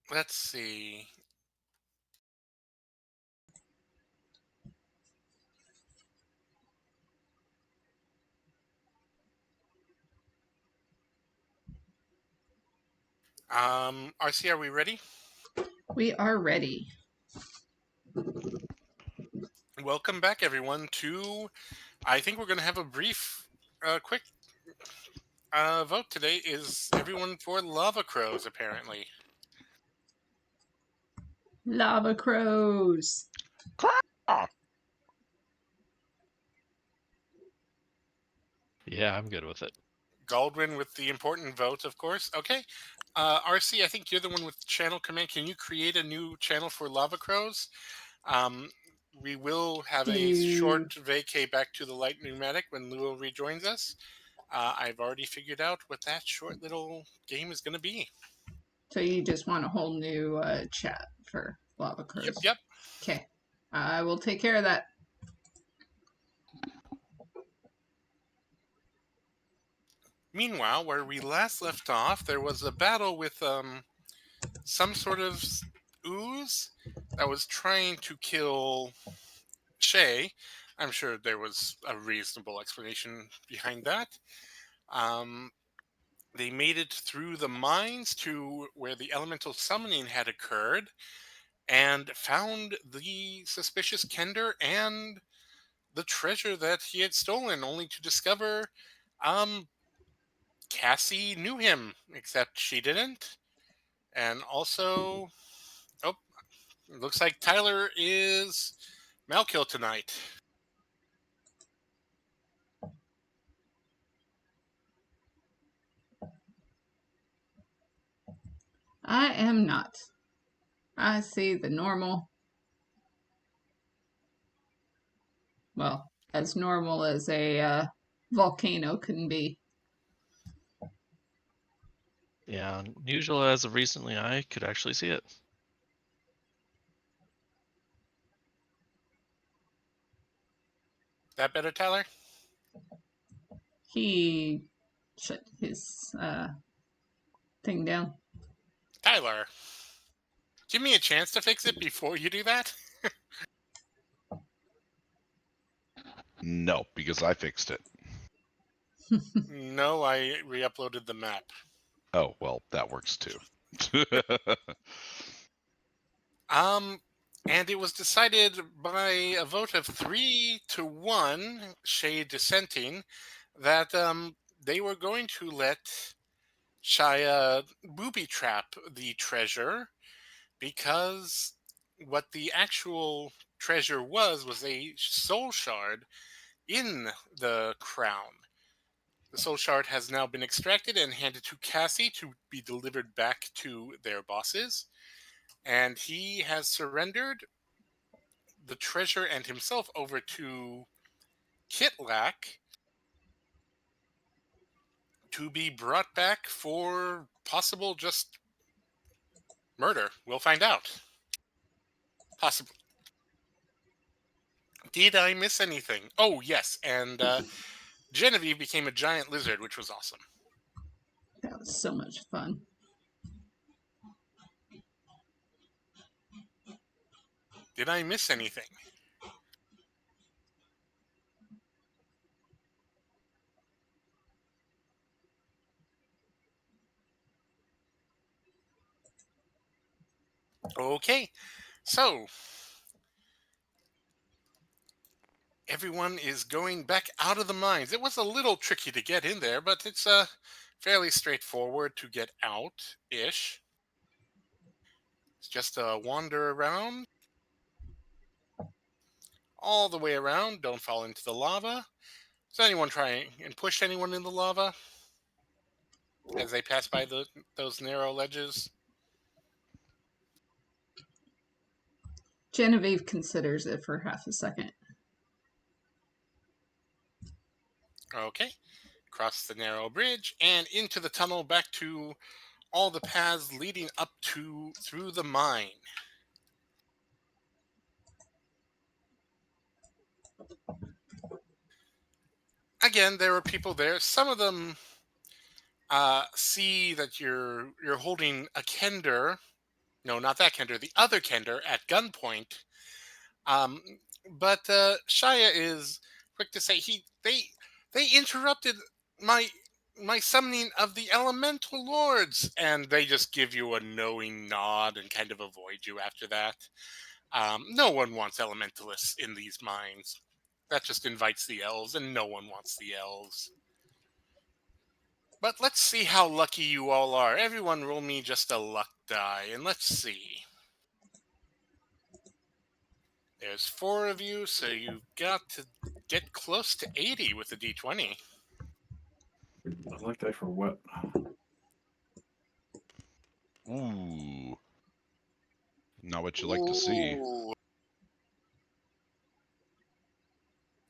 Let's see. RC, are we ready? We are ready. Welcome back, everyone, to. I think we're going to have a brief, quick vote today. Is everyone for Lava Crows, apparently? Lava crows. Yeah, I'm good with it. Galdwin with the important vote, of course. Okay. RC, I think you're the one with channel command. Can you create a new channel for Lava Crows? Um, we will have a short vacay back to the light pneumatic when Luo rejoins us. I've already figured out what that short little game is going to be. So you just want a whole new chat for lava Yep, crows? yep. Okay, I will take care of that. Meanwhile, where we last left off, there was a battle with some sort of ooze that was trying to kill Shay. I'm sure there was a reasonable explanation behind that. Um, they made it through the mines to where the elemental summoning had occurred and found the suspicious Kender and the treasure that he had stolen, only to discover um, Cassie knew him, except she didn't. And also, oh, looks like Tyler is Malkill tonight. I am not. I see the normal. Well, as normal as a volcano can be. Yeah, unusual as of recently, I could actually see it. That better, Tyler? He shut his thing down. Tyler, give me a chance to fix it before you do that. No, because I fixed it. No, I re-uploaded the map. Oh, well, that works too. And it was decided by a vote of 3-1, Shay dissenting, that they were going to let Shia booby trap the treasure because what the actual treasure was a soul shard in the crown. The soul shard has now been extracted and handed to Cassie to be delivered back to their bosses, and he has surrendered the treasure and himself over to Kitlak to be brought back for possible just murder. We'll find out. Possibly. Did I miss anything? Oh, yes. And Genevieve became a giant lizard, which was awesome. That was so much fun. Did I miss anything? Okay. So, everyone is going back out of the mines. It was a little tricky to get in there, but it's fairly straightforward to get out ish. It's just a wander around all the way around. Don't fall into the lava. Does anyone try and push anyone in the lava as they pass by those narrow ledges? Genevieve considers it for half a second. Okay. Cross the narrow bridge and into the tunnel back to all the paths leading up to through the mine. Again, there are people there. Some of them see that you're holding a kender No, not that Kender. The other Kender at gunpoint. But Shia is quick to say they interrupted my summoning of the elemental lords, and they just give you a knowing nod and kind of avoid you after that. No one wants elementalists in these mines. That just invites the elves, and no one wants the elves. But let's see how lucky you all are. Everyone roll me just a luck die, and let's see. There's 4 of you, so you've got to get close to 80 with the D20. I like that for what? Ooh. Not what you like to see. Ooh.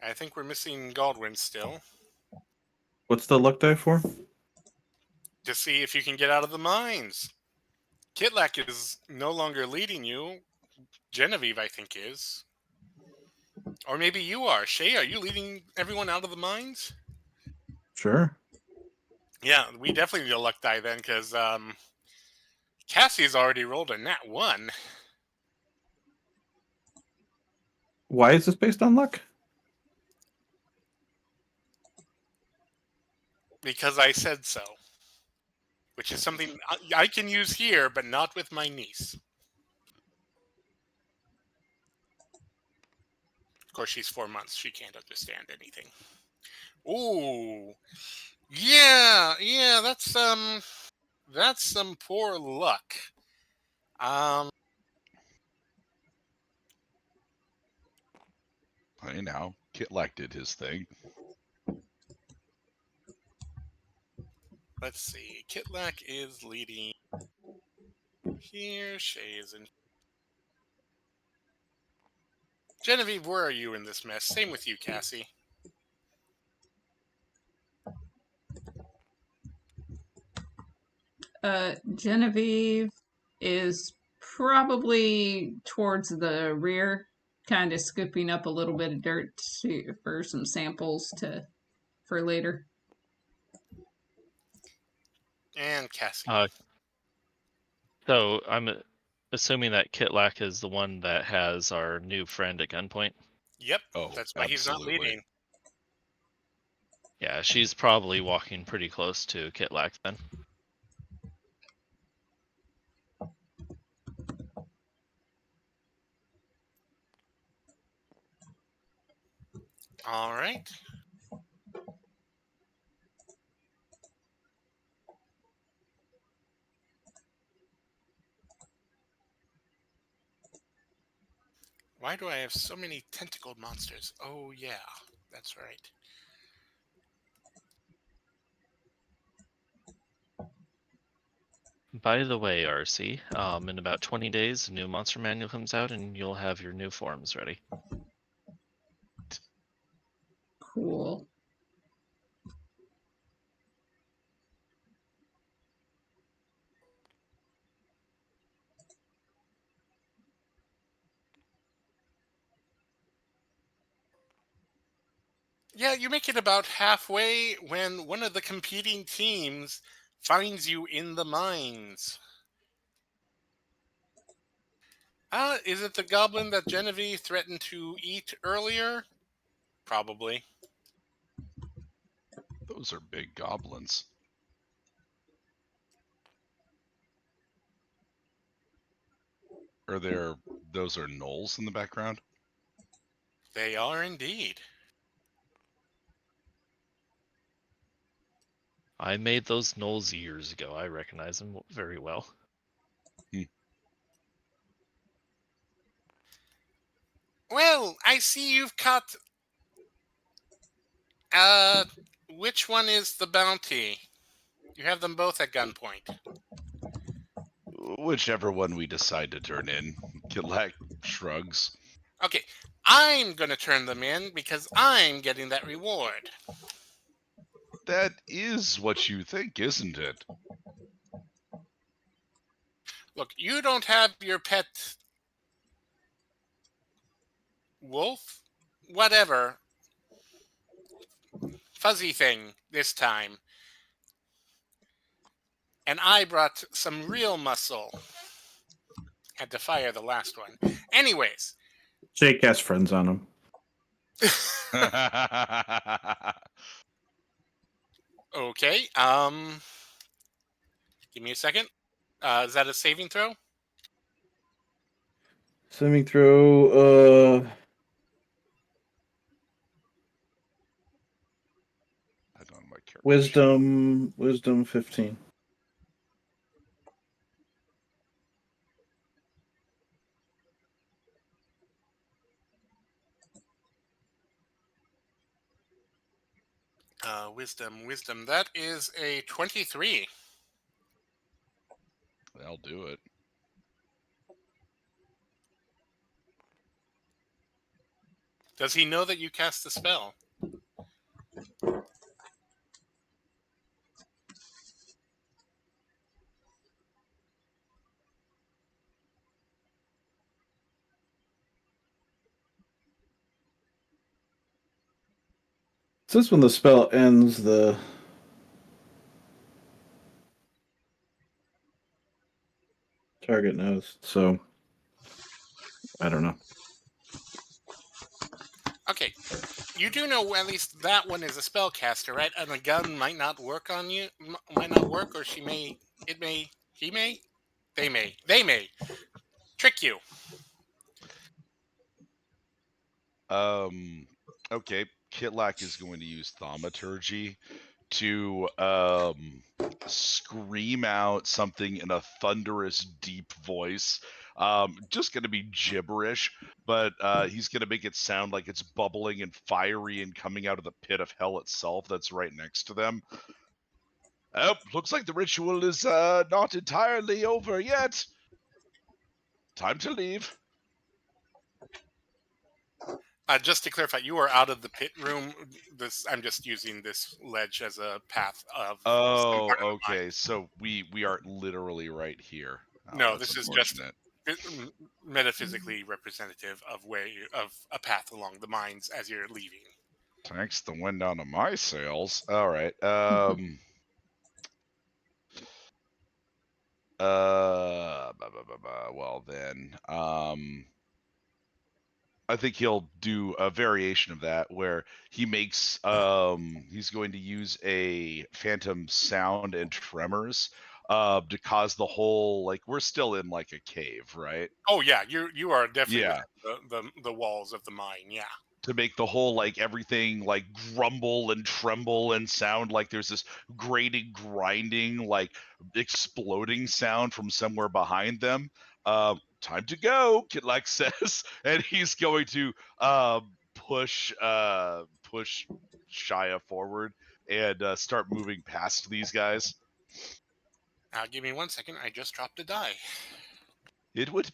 I think we're missing Galdwin still. What's the luck die for? To see if you can get out of the mines. Kitlak is no longer leading you. Genevieve, I think, is. Or maybe you are. Shay, are you leading everyone out of the mines? Sure. Yeah, we definitely need a luck die then, because Cassie's already rolled a nat 1. Why is this based on luck? Because I said so. Which is something I can use here, but not with my niece. Of course, she's 4 months. She can't understand anything. Ooh. Yeah, that's some poor luck. Hey now, Kitlak did his thing. Let's see. Kitlak is leading here. Shay is in. Genevieve, where are you in this mess? Same with you, Cassie. Genevieve is probably towards the rear, kind of scooping up a little bit of dirt for some samples for later. And Cassie. So I'm assuming that Kitlak is the one that has our new friend at gunpoint. Yep, Oh, that's why he's not absolutely. leading. Yeah, she's probably walking pretty close to Kitlak then. All right. Why do I have so many tentacled monsters? Oh, yeah, that's right. By the way, RC, in about 20 days, a new monster manual comes out and you'll have your new forms ready. Cool. Yeah, you make it about halfway when one of the competing teams finds you in the mines. Is it the goblin that Genevieve threatened to eat earlier? Probably. Those are big goblins. Those are gnolls in the background? They are indeed. I made those gnolls years ago. I recognize them very well. Well, I see you've caught. Which one is the bounty? You have them both at gunpoint. Whichever one we decide to turn in. Kitlak shrugs. Okay, I'm gonna turn them in because I'm getting that reward. That is what you think, isn't it? Look, you don't have your pet wolf, whatever, fuzzy thing this time. And I brought some real muscle. Had to fire the last one. Anyways. Jake has friends on him. Okay. Give me a second. Is that a saving throw? Saving throw. I don't know my character. Wisdom 15. Wisdom. That is a 23. I'll do it. Does he know that you cast the spell? It says when the spell ends, the target knows. So I don't know. Okay. You do know at least that one is a spellcaster, right? And a gun might not work on you. Might not work, or she may. It may. He may. They may. They may trick you. Okay. Kitlak is going to use thaumaturgy to scream out something in a thunderous, deep voice. Just going to be gibberish, but he's going to make it sound like it's bubbling and fiery and coming out of the pit of hell itself that's right next to them. Oh, looks like the ritual is not entirely over yet. Time to leave. Just to clarify, you are out of the pit room. I'm just using this ledge as a path of. Oh, okay. So we are literally right here. Oh, No, that's this is just unfortunate. metaphysically representative of a path along the mines as you're leaving. Takes the wind out of my sails. All right. Well then, I think he'll do a variation of that where he makes he's going to use a phantom sound and tremors to cause the whole, like, we're still in like a cave, right? Oh yeah, you are definitely Yeah. within the walls of the mine. Yeah. To make the whole, like, everything like grumble and tremble and sound like there's this grating, grinding, like exploding sound from somewhere behind them. Time to go, Kitlak says, and he's going to push Shia forward and start moving past these guys. Give me 1 second. I just dropped a die. It would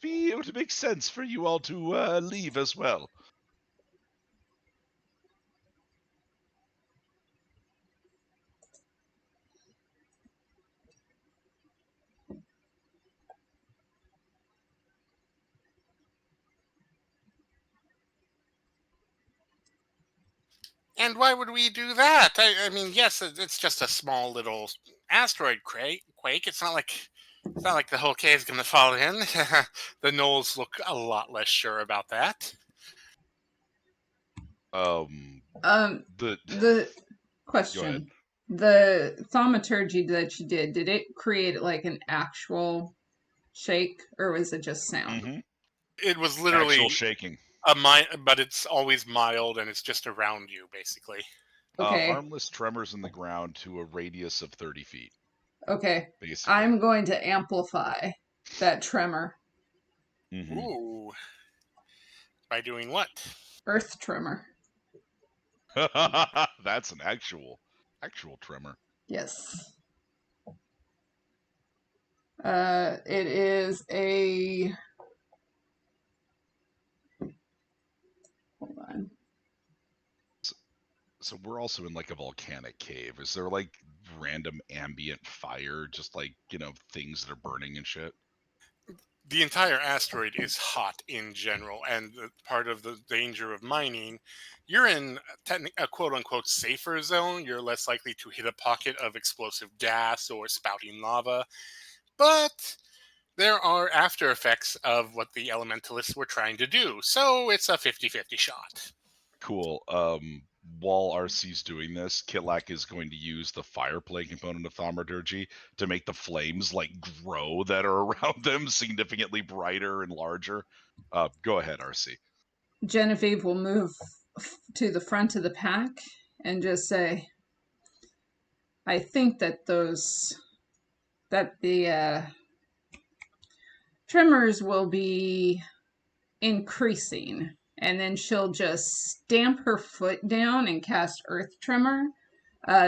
make sense for you all to leave as well. And why would we do that? I mean, yes, it's just a small little asteroid quake. It's not like the whole cave is going to fall in. The gnolls look a lot less sure about that. The question. The thaumaturgy that you did it create like an actual shake, or was it just sound? Mm-hmm. It was literally actual shaking. But it's always mild and it's just around you, basically. Okay. Harmless tremors in the ground to a radius of 30 feet. Okay. Basically. I'm going to amplify that tremor. Mm-hmm. Ooh. By doing what? Earth tremor. That's an actual tremor. Yes. It is a... Hold on. So we're also in like a volcanic cave. Is there like random ambient fire, just like, things that are burning and shit? The entire asteroid is hot in general, and part of the danger of mining, you're in a quote-unquote safer zone. You're less likely to hit a pocket of explosive gas or spouting lava. But there are after effects of what the elementalists were trying to do. So it's a 50-50 shot. Cool. While RC's doing this, Kitlak is going to use the fire play component of thaumaturgy to make the flames like grow that are around them significantly brighter and larger. Go ahead, RC. Genevieve will move to the front of the pack and just say, I think that the tremors will be increasing. And then she'll just stamp her foot down and cast Earth Tremor,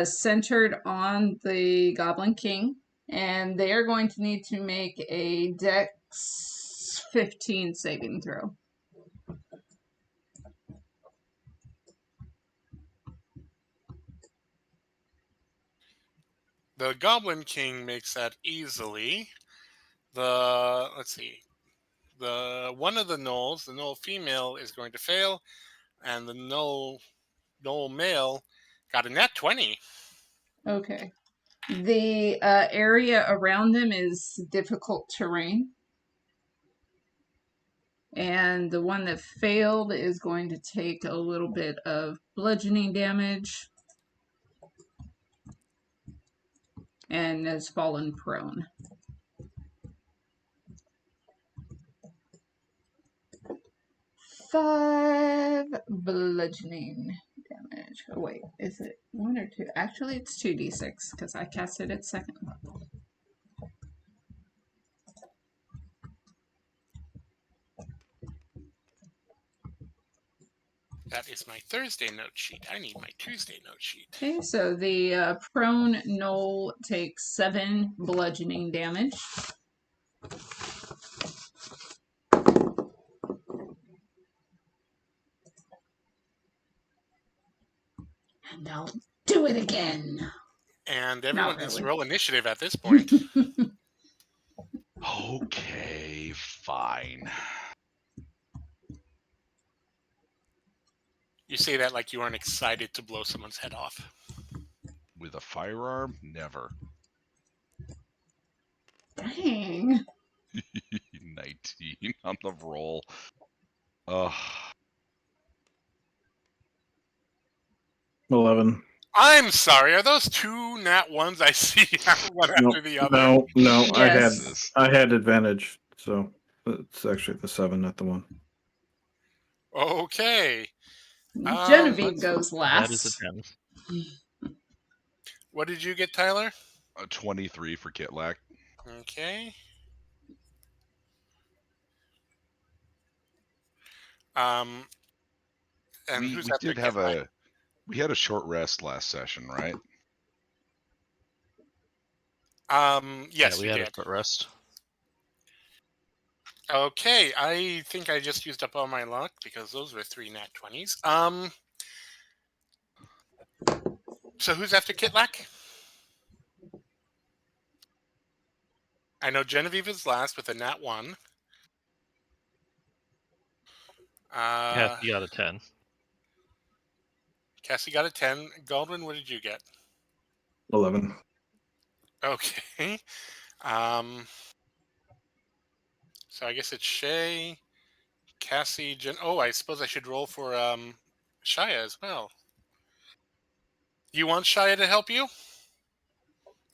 centered on the Goblin King. And they are going to need to make a Dex 15 saving throw. The Goblin King makes that easily. Let's see. The one of the gnolls, the gnoll female, is going to fail, and the gnoll male got a nat 20. Okay. The area around them is difficult terrain. And the one that failed is going to take a little bit of bludgeoning damage. And has fallen prone. Five bludgeoning damage. Oh wait, is it 1 or 2? Actually, it's 2d6 because I cast it at second level. That is my Thursday note sheet. I need my Tuesday note sheet. Okay, so the prone gnoll takes 7 bludgeoning damage. And I'll do it again. And everyone Not has really. roll initiative at this point. Okay, fine. You say that like you aren't excited to blow someone's head off. With a firearm? Never. Dang. 19 on the roll. 11. I'm sorry. Are those 2 nat 1s I see one after the other? No. Yes. I had advantage, so it's actually the 7, not the 1. Okay. Genevieve goes That is last. a 10. What did you get, Tyler? 23 for Kitlak. Okay. And We who's after did have Kitlak? we had a short rest last session, right? Yes, Yeah, we you had did. a short rest. Okay, I think I just used up all my luck because those were 3 nat 20s. So who's after Kitlak? I know Genevieve is last with a nat 1. Cassie got a 10. Cassie got a 10. Goldwyn, what did you get? 11. Okay. So I guess it's Shay, Cassie, Oh, I suppose I should roll for Shia as well. You want Shia to help you?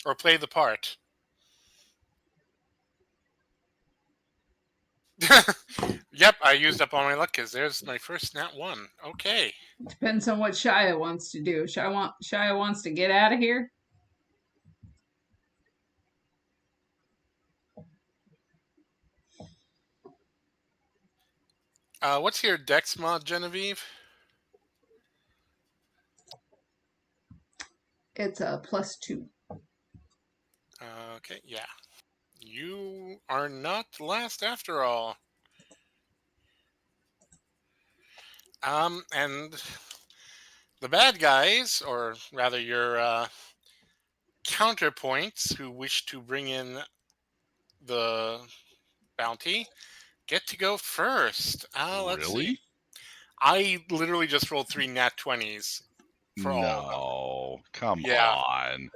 Or play the part? Yep, I used up all my luck because there's my first nat 1. Okay. Depends on what Shia wants to do. Shia wants to get out of here. What's your dex mod, Genevieve? It's a +2. Okay, yeah. You are not last after all. And the bad guys, or rather your counterpoints who wish to bring in the bounty, get to go first. Let's see. Really? I literally just rolled 3 nat 20s for all of them. no. Come Yeah. on.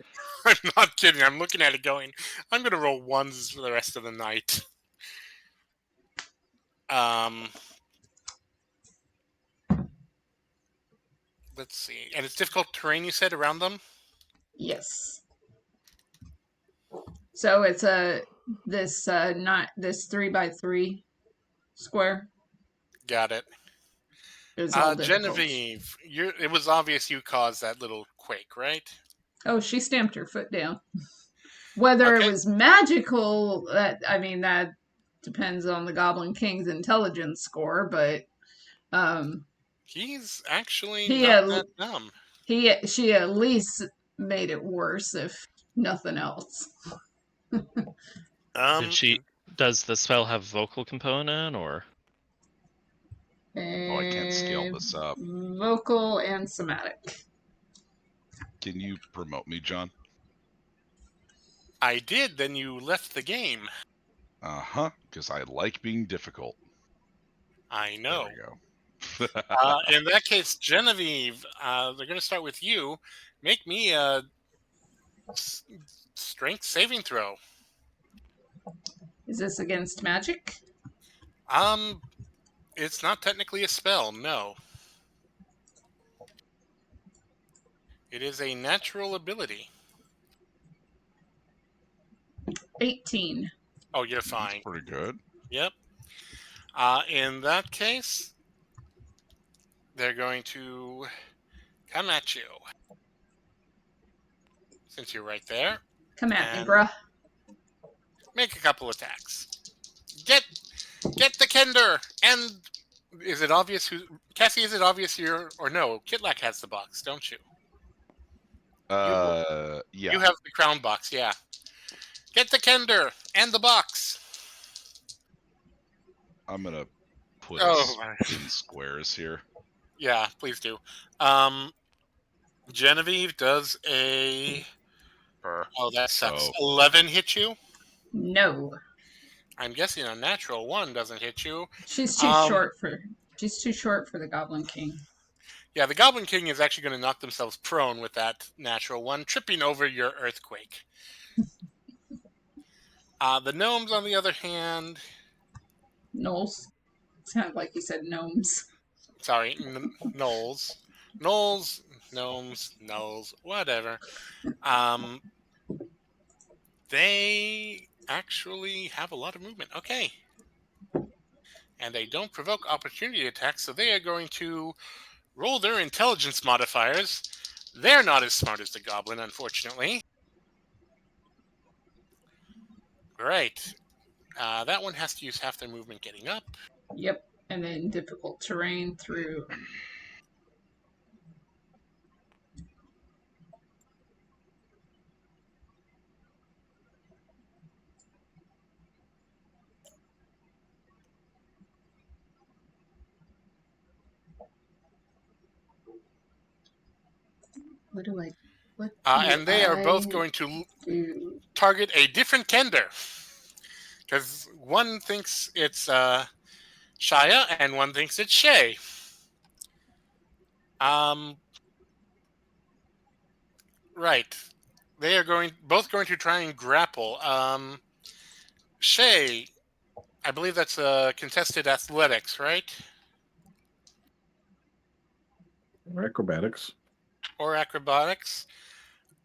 I'm not kidding. I'm looking at it going, I'm going to roll ones for the rest of the night. Let's see. And it's difficult terrain, you said, around them? Yes. So it's this not this 3x3 square Got it. is all difficult. Genevieve, it was obvious you caused that little quake, right? Oh, she stamped her foot down. Whether it Okay. was magical, that depends on the Goblin King's intelligence score, but He's actually He not at- that dumb. she at least made it worse, if nothing else. Does the spell have vocal component or? Oh, I can't scale this up. Vocal and somatic. Can you promote me, John? I did, then you left the game. Uh-huh, because I like being difficult. I know. There we go. In that case, Genevieve, they're going to start with you. Make me a strength saving throw. Is this against magic? It's not technically a spell, no. It is a natural ability. 18. Oh, you're That's fine. pretty good. Yep. In that case, they're going to come at you. Since you're right there, Come at me, And- bruh. make a couple attacks. Get the Kender! And is it obvious who... Cassie, is it obvious you're... Or no, Kitlak has the box, don't you? Yeah. You have the crown box, yeah. Get the Kender and the box. I'm gonna put Oh, us in squares here. yeah, please do. Genevieve does a... Oh, that sucks. Oh. 11 hit you? No. I'm guessing a natural 1 doesn't hit you. She's too short for the Goblin King. Yeah, the Goblin King is actually going to knock themselves prone with that natural 1, tripping over your earthquake. The gnomes, on the other hand... Knowles. Sounded like you said gnomes. Sorry, gnolls. Gnolls, gnomes, whatever. They actually have a lot of movement. Okay. And they don't provoke opportunity attacks, so they are going to roll their intelligence modifiers. They're not as smart as the goblin, unfortunately. Great. That one has to use half their movement getting up. Yep. And then difficult terrain through. What do I... What And they are both I going to do? target a different Kender. Because one thinks it's Shia and one thinks it's Shay. Right. They are both going to try and grapple. Shay, I believe that's contested athletics, right? Acrobatics. Or acrobatics.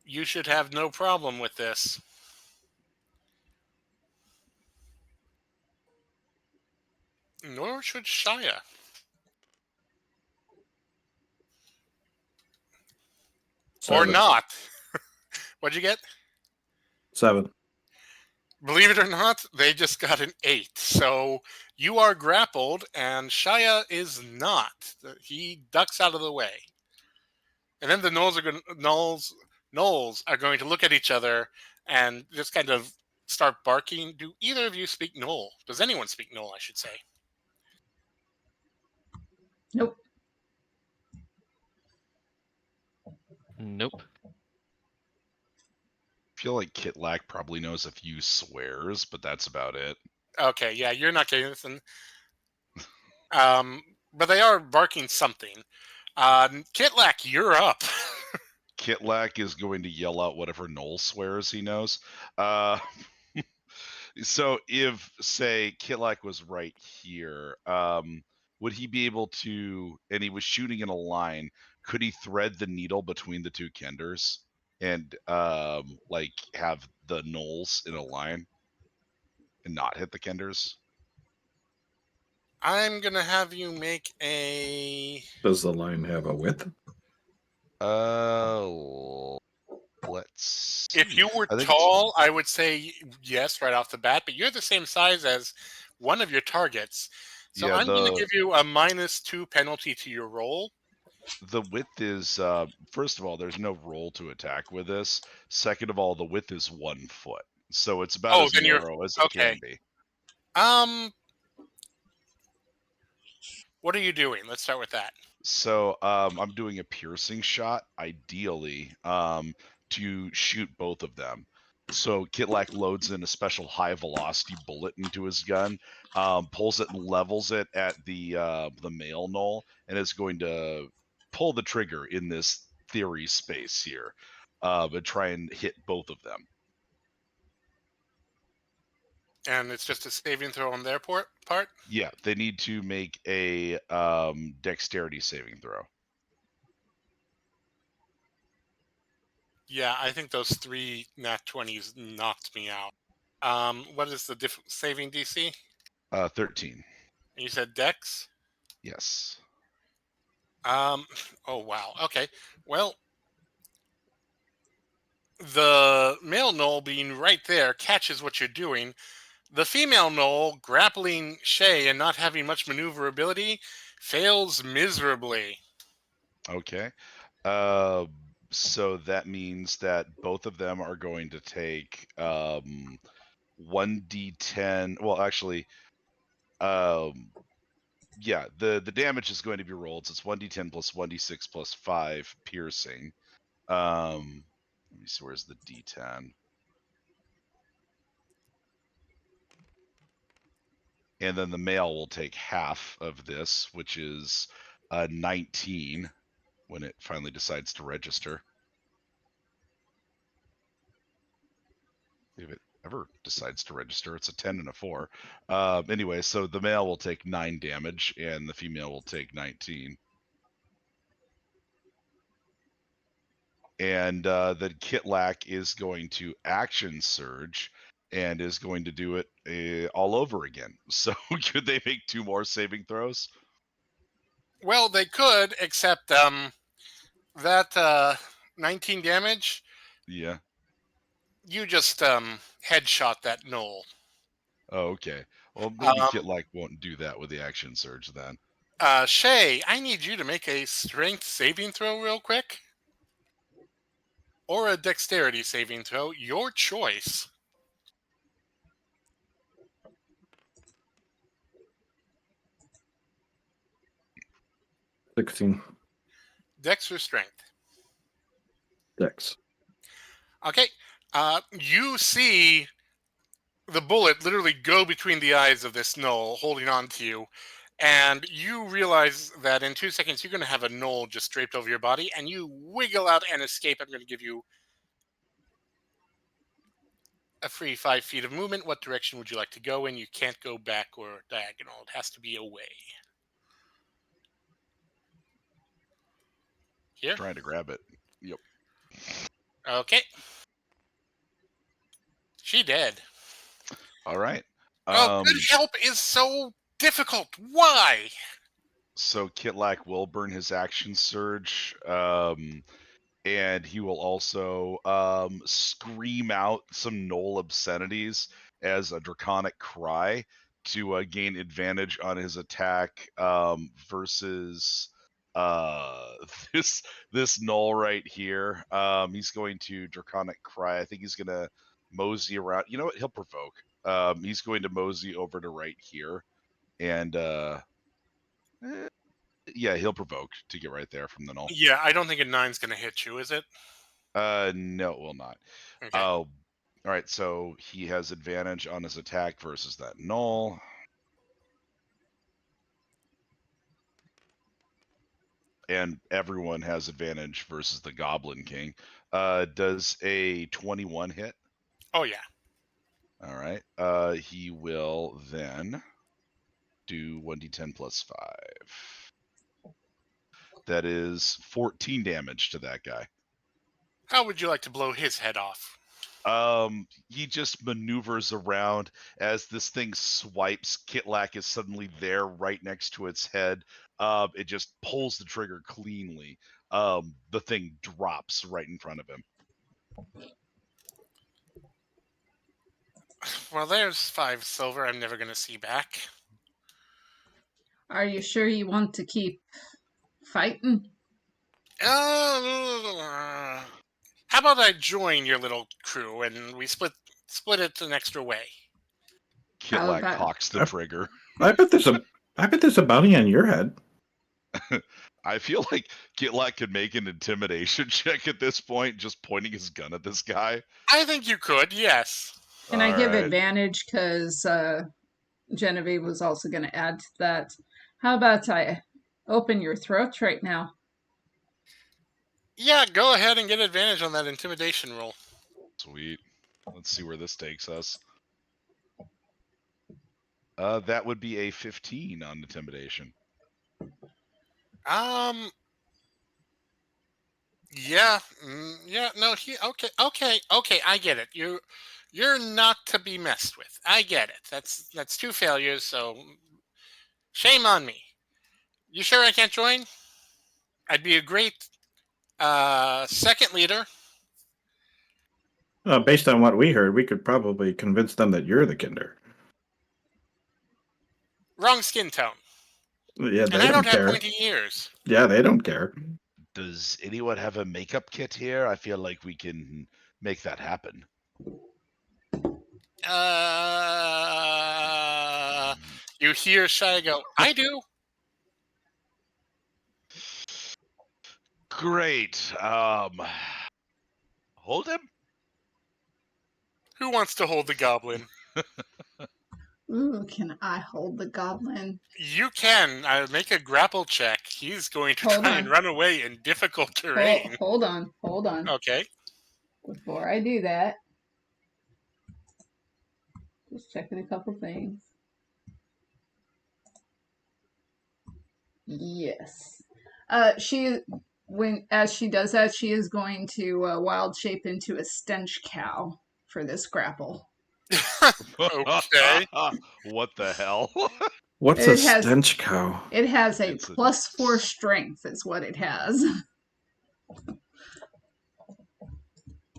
You should have no problem with this. Nor should Shia. Or 7. not. What'd you get? 7. Believe it or not, they just got an 8. So you are grappled, and Shia is not. He ducks out of the way. And then the gnolls are going to look at each other and just kind of start barking. Do either of you speak gnoll? Does anyone speak gnoll, I should say? Nope. Nope. I feel like Kitlak probably knows a few swears, but that's about it. Okay, yeah, you're not getting this. But they are barking something. Kitlak, you're up. Kitlak is going to yell out whatever Knoll swears he knows. Uh, so if, say, Kitlak was right here, would he be able to, and he was shooting in a line, could he thread the needle between the two Kenders and like have the Knolls in a line and not hit the Kenders? I'm gonna have you make a. Does the line have a width? Let's If see. you were I think tall, I would say yes right off the bat, but you're the same size as one of your targets. So Yeah, I'm going to give you a -2 penalty to your roll. the width is first of all, there's no roll to attack with this. Second of all, the width is 1 foot, so it's about as then you're narrow as it okay. can be. What are you doing? Let's start with that. So I'm doing a piercing shot, ideally, to shoot both of them. So Kitlak loads in a special high velocity bullet into his gun, pulls it and levels it at the male Knoll, and is going to pull the trigger in this theory space here, but try and hit both of them. And it's just a saving throw on their part? Yeah, they need to make a dexterity saving throw. Yeah, I think those 3 nat 20s knocked me out. What is the saving DC? 13. And you said Dex? Yes. Oh wow. Okay. Well, the male Knoll being right there catches what you're doing. The female Knoll grappling Shay and not having much maneuverability fails miserably. Okay. So that means that both of them are going to take 1d10. Well, actually, yeah, the damage is going to be rolled. So it's 1d10 plus 1d6 plus 5 piercing. Let me see, where's the d10? And then the male will take half of this, which is 19 when it finally decides to register. If it ever decides to register, it's a 10 and a 4. Anyway, so the male will take 9 damage and the female will take 19. And then Kitlak is going to action surge and is going to do it all over again. So could they make 2 more saving throws? Well, they could, except that 19 damage. Yeah. You just headshot that Knoll. Oh, okay. Well, maybe Kitlak won't do that with the action surge then. Shay, I need you to make a strength saving throw real quick. Or a dexterity saving throw. Your choice. $16. Dex or strength? Dex. Okay. You see the bullet literally go between the eyes of this Knoll holding on to you. And you realize that in 2 seconds, you're going to have a Knoll just draped over your body. And you wiggle out and escape. I'm going to give you a free 5 feet of movement. What direction would you like to go in? You can't go back or diagonal. It has to be away. Here? Trying to grab it. Yep. Okay. She dead. All right. Good help is so difficult. Why? So Kitlak will burn his action surge, and he will also scream out some Knoll obscenities as a draconic cry to gain advantage on his attack versus this Knoll right here. He's going to draconic cry. I think he's gonna mosey around. You know what? He'll provoke. He's going to mosey over to right here, and yeah, he'll provoke to get right there from the Knoll. Yeah, I don't think a 9's going to hit you, is it? No, it will not. Okay. Oh, all right. So he has advantage on his attack versus that Knoll. and everyone has advantage versus the Goblin King. Does a 21 hit? Oh yeah. All right. He will then do 1d10 plus 5. That is 14 damage to that guy. How would you like to blow his head off? He just maneuvers around as this thing swipes. Kitlak is suddenly there right next to its head. It just pulls the trigger cleanly. The thing drops right in front of him. Well, there's 5 silver I'm never going to see back. Are you sure you want to keep fighting? How about I join your little crew and we split it an extra way? How Kitlak about- cocks the trigger. I bet there's a bounty on your head. I feel like Kitlak could make an intimidation check at this point, just pointing his gun at this guy. I think you could, yes. Can I give Alright. advantage because Genevieve was also going to add to that? How about I open your throat right now? Yeah, go ahead and get advantage on that intimidation roll. Sweet. Let's see where this takes us. That would be a 15 on intimidation. Yeah, no, okay, I get it. You're not to be messed with. I get it. That's 2 failures, so shame on me. You sure I can't join? I'd be a great second leader. Based on what we heard, we could probably convince them that you're the Kinder. Wrong skin tone. Yeah, And they I don't don't have care. pointy ears. Yeah, they don't care. Does anyone have a makeup kit here? I feel like we can make that happen. You hear Shai go, I do. Great. Hold him. Who wants to hold the goblin? Ooh, can I hold the goblin? You can. Make a grapple check. He's going to Hold try on. and run away in difficult terrain. Hold on. Okay. Before I do that, just checking a couple things. Yes. As she does that, she is going to wild shape into a stench cow for this grapple. Okay. What the hell? What's It a has- stench cow? It has a It's a- +4 strength, is what it has.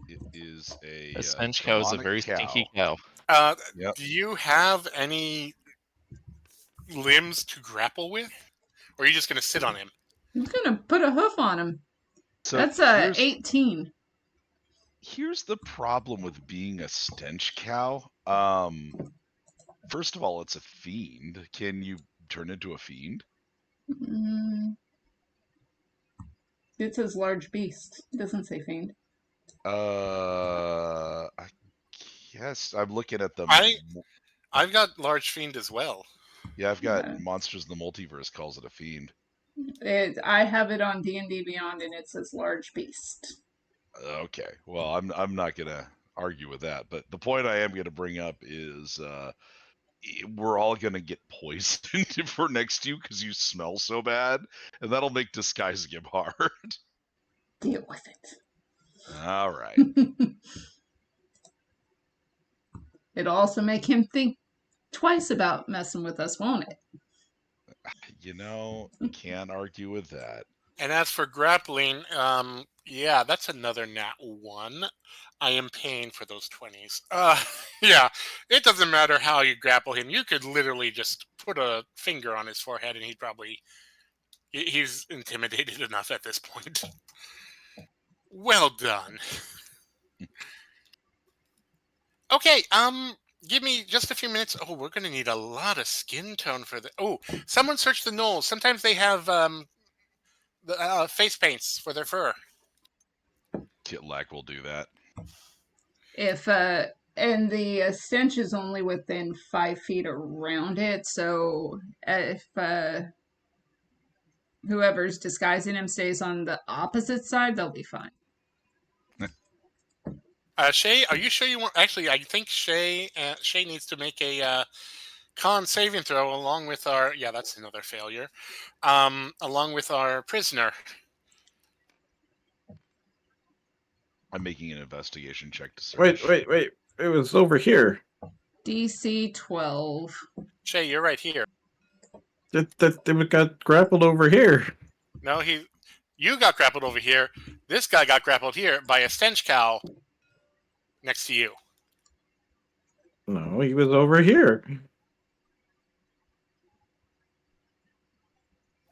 It is a A stench cow is a demonic very cow. stinky cow. Yep. Do you have any limbs to grapple with? Or are you just going to sit on him? I'm gonna put a hoof on him. So That's a here's- 18. Here's the problem with being a stench cow. First of all, it's a fiend. Can you turn into a fiend? Mm. It says large beast. It doesn't say fiend. I guess I'm looking at the. I've got large fiend as well. Yeah, I've got Okay. Monsters in the Multiverse calls it a fiend. I have it on D&D Beyond, and it says large beast. Okay, well, I'm not gonna argue with that, but the point I am gonna bring up is we're all gonna get poisoned if we're next to you because you smell so bad, and that'll make disguising him hard. Deal with All right. it. It'll also make him think twice about messing with us, won't it? You know, can't argue with that. And as for grappling, yeah, that's another nat 1. I am paying for those 20s. Yeah, it doesn't matter how you grapple him. You could literally just put a finger on his forehead and he's intimidated enough at this point. Well done. Okay, give me just a few minutes. Oh, we're going to need a lot of skin tone for the... Oh, someone search the gnolls. Sometimes they have the face paints for their fur. Kitlak will do that. If and the stench is only within 5 feet around it, so if whoever's disguising him stays on the opposite side, they'll be fine. Shay, are you sure you want? Actually, I think Shay needs to make a con saving throw along with our. Yeah, that's another failure. Along with our prisoner. I'm making an investigation check to search. Wait. It was over here. DC 12. Shay, you're right here. It got grappled over here. No, you got grappled over here. This guy got grappled here by a stench cow next to you. No, he was over here.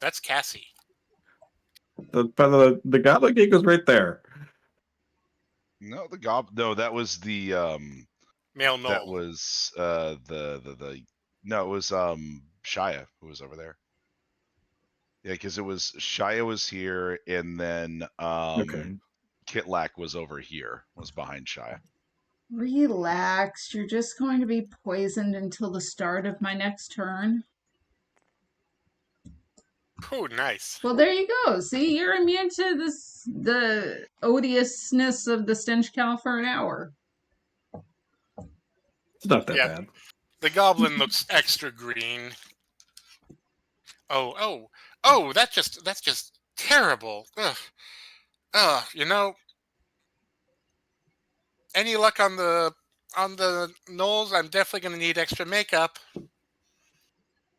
That's Cassie. The Goblin King was right there. No, No, that was the Male Knoll. That was the no, it was Shia who was over there. Yeah, because it was Shia was here, and then Okay. Kitlak was over here, was behind Shia. Relax. You're just going to be poisoned until the start of my next turn. Oh, nice. Well, there you go. See, you're immune to the odiousness of the stench cow for an hour. It's not that Yeah. bad. The goblin looks extra green. Oh, that's just terrible. Ugh. You know, any luck on the Knolls? I'm definitely going to need extra makeup.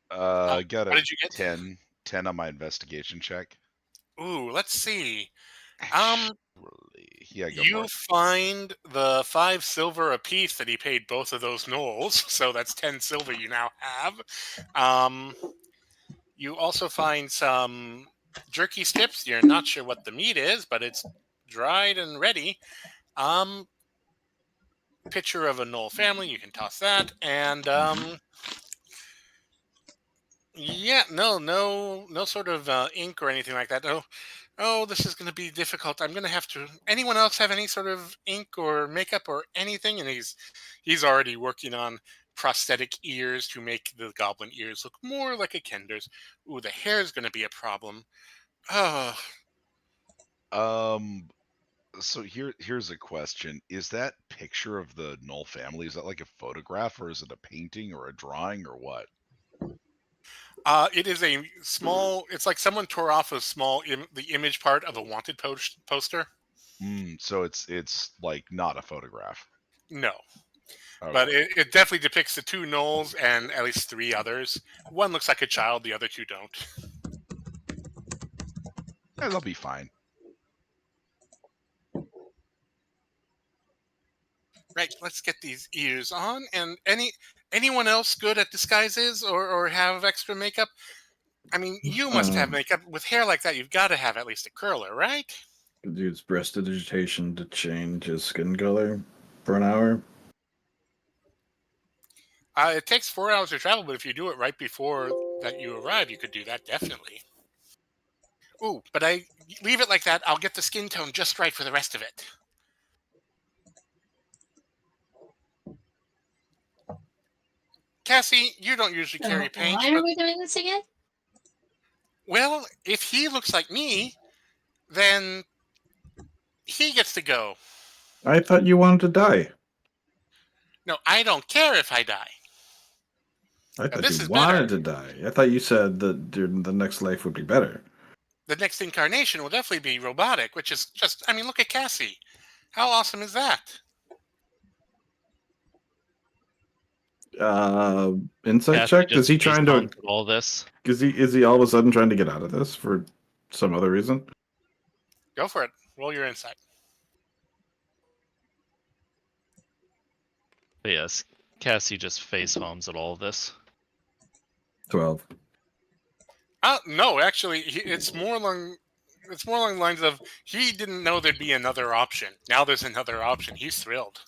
Got what a did you get? 10 on my investigation check. Ooh, let's see. Yeah, go for You it. find the 5 silver apiece that he paid both of those Knolls, so that's 10 silver you now have. You also find some jerky strips. You're not sure what the meat is, but it's dried and ready. Picture of a Knoll family, you can toss that, and yeah, no sort of ink or anything like that. Oh, this is going to be difficult. I'm going to have to. Anyone else have any sort of ink or makeup or anything? And he's already working on prosthetic ears to make the goblin ears look more like a Kender's. Ooh, the hair is going to be a problem. Oh, So here's a question: is that picture of the Knoll family, is that like a photograph, or is it a painting or a drawing or what? it is a small. It's like someone tore off the image part of a wanted poster. So it's like not a photograph. No. Okay. But it definitely depicts the 2 Knolls and at least 3 others. One looks like a child, the other 2 don't. Yeah, they'll be fine. Right, let's get these ears on. And anyone else good at disguises or have extra makeup? I mean, you must have makeup. With hair like that, you've got to have at least a curler, right? The dude's prestidigitation to change his skin color for an hour. It takes 4 hours to travel, but if you do it right before that you arrive, you could do that, definitely. Ooh, but I leave it like that. I'll get the skin tone just right for the rest of it. Cassie, you don't usually carry paint. Why are we doing this again? Well, if he looks like me, then he gets to go. I thought you wanted to die. No, I don't care if I die. I thought this you is wanted better. to die. I thought you said that the next life would be better. The next incarnation will definitely be robotic, which is just, I mean, look at Cassie. How awesome is that? Insight Cassie check? just Is he trying to? face-palmed all this? Is he all of a sudden trying to get out of this for some other reason? Go for it. Roll your insight. But yes, Cassie just face palms at all of this. 12. No, actually, it's more along the lines of he didn't know there'd be another option. Now there's another option. He's thrilled.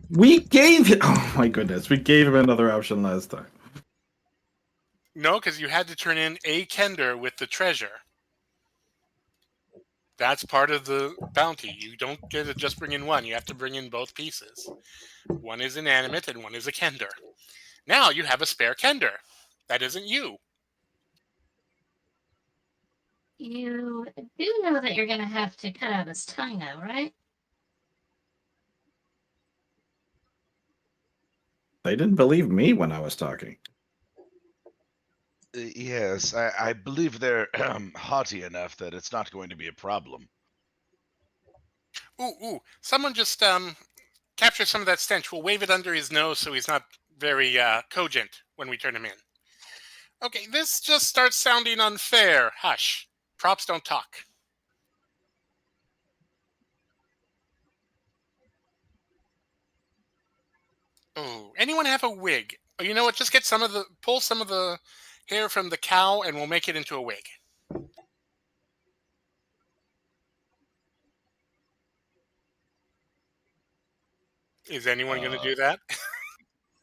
We gave him. Oh my goodness, we gave him another option last time. No, because you had to turn in a Kender with the treasure. That's part of the bounty. You don't get to just bring in one. You have to bring in both pieces. One is inanimate and one is a Kender. Now you have a spare Kender. That isn't you. You do know that you're gonna have to cut out his tongue, though, right? They didn't believe me when I was talking. Yes, I believe they're haughty enough that it's not going to be a problem. Ooh! Someone just capture some of that stench. We'll wave it under his nose so he's not very cogent when we turn him in. Okay, this just starts sounding unfair. Hush. Props don't talk. Oh, anyone have a wig? Oh, you know what? Just pull some of the hair from the cow, and we'll make it into a wig. Is anyone going to do that?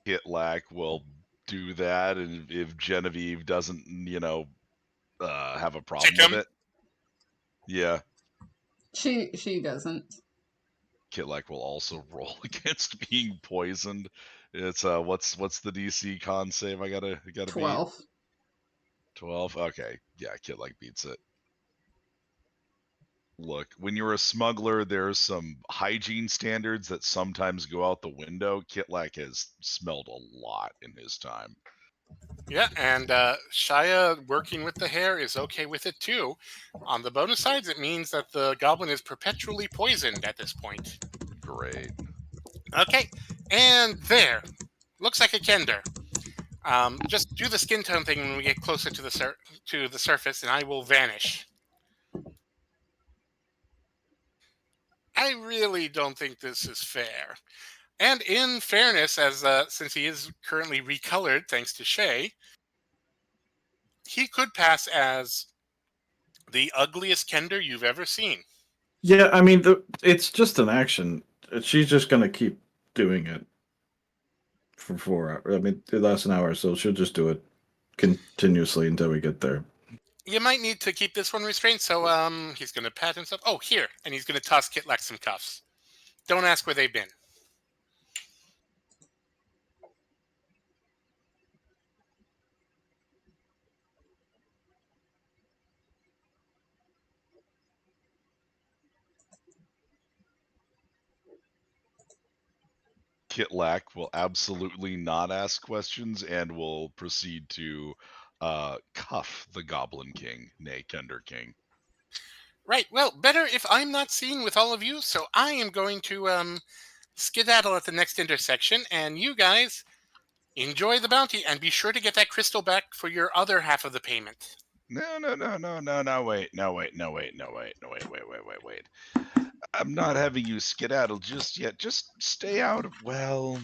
Kitlak will do that, and if Genevieve doesn't, have a problem Kick him. with it, yeah, She doesn't. Kitlak will also roll against being poisoned. It's what's the DC con save? I gotta 12. beat 12. Okay, yeah, Kitlak beats it. Look, when you're a smuggler, there's some hygiene standards that sometimes go out the window. Kitlak has smelled a lot in his time. Yeah, and Shia working with the hair is okay with it too. On the bonus sides, it means that the goblin is perpetually poisoned at this point. Great. Okay, and there. Looks like a Kender. Just do the skin tone thing when we get closer to the surface, and I will vanish. I really don't think this is fair. And in fairness, as since he is currently recolored thanks to Shay, he could pass as the ugliest Kender you've ever seen. Yeah, I mean, it's just an action. She's just gonna keep doing it for 4 hours. I mean, it lasts an hour, so she'll just do it continuously until we get there. You might need to keep this one restrained, so he's going to pat himself. Oh, here. And he's going to toss Kitlak some cuffs. Don't ask where they've been. Kitlak will absolutely not ask questions and will proceed to cuff the Goblin King, nay, Kender King. Right. Well, better if I'm not seen with all of you, so I am going to skedaddle at the next intersection, and you guys enjoy the bounty, and be sure to get that crystal back for your other half of the payment. No, wait. I'm not having you skedaddle just yet. Just stay out of, well...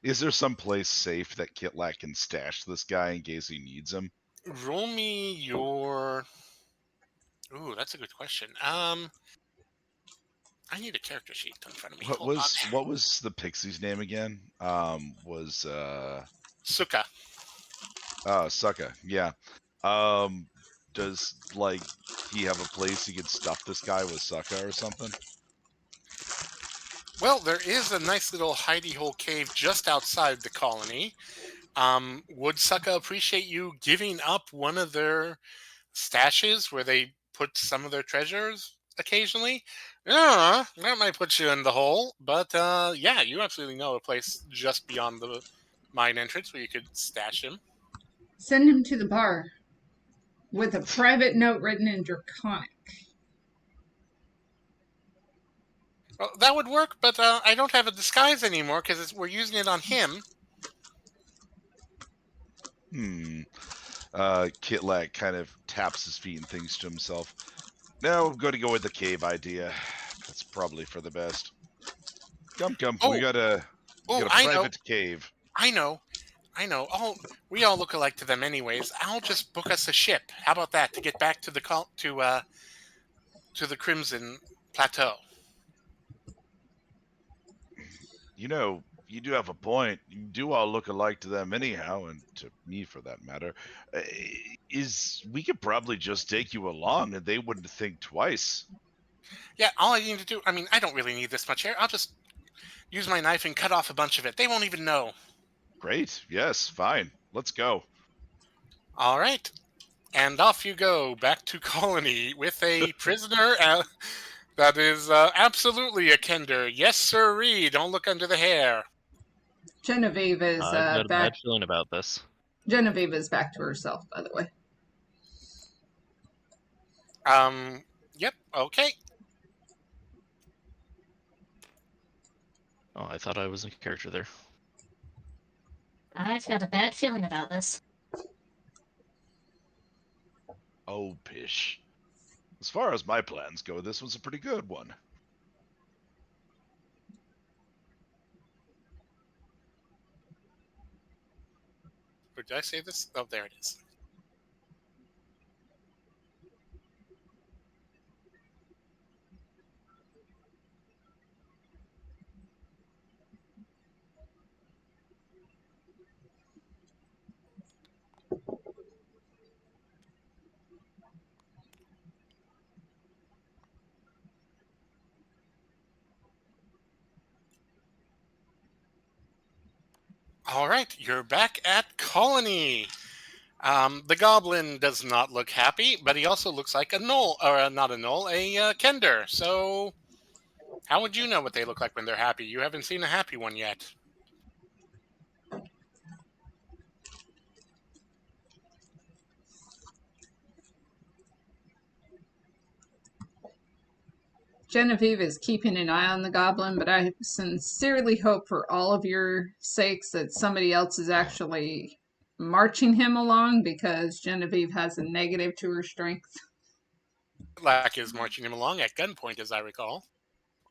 Is there some place safe that Kitlak can stash this guy in case he needs him? Roll me your... Ooh, that's a good question. I need a character sheet in front of me. What was the pixie's name again? Suka. Oh, Sucka, yeah. Does he have a place he could stuff this guy with Sucka or something? Well, there is a nice little hidey hole cave just outside the colony. Would Sucka appreciate you giving up one of their stashes where they put some of their treasures occasionally? Yeah, that might put you in the hole. But yeah, you absolutely know a place just beyond the mine entrance where you could stash him. Send him to the bar with a private note written in Draconic. Well, that would work, but I don't have a disguise anymore because we're using it on him. Kitlak kind of taps his feet and thinks to himself, no, I'm going to go with the cave idea. That's probably for the best. Come. Oh. We got a private cave. I know. We all look alike to them anyways. I'll just book us a ship. How about that to get back to the Crimson Plateau? You know, you do have a point. You do all look alike to them anyhow, and to me for that matter. We could probably just take you along and they wouldn't think twice. Yeah, all I need to do, I mean, I don't really need this much hair. I'll just use my knife and cut off a bunch of it. They won't even know. Great. Yes, fine. Let's go. All right. And off you go back to Colony with a prisoner that is absolutely a Kender. Yes, sirree. Don't look under the hair. Genevieve is I've got a back. bad feeling about this. Genevieve is back to herself, by the way. Yep. Okay. Oh, I thought I was in character there. I've got a bad feeling about this. Oh, pish. As far as my plans go, this was a pretty good one. Or did I say this? Oh, there it is. All right, you're back at Colony. The goblin does not look happy, but he also looks like a knoll, or not a knoll, a Kender. So, how would you know what they look like when they're happy? You haven't seen a happy one yet. Genevieve is keeping an eye on the goblin, but I sincerely hope for all of your sakes that somebody else is actually marching him along, because Genevieve has a negative to her strength. Lack is marching him along at gunpoint, as I recall.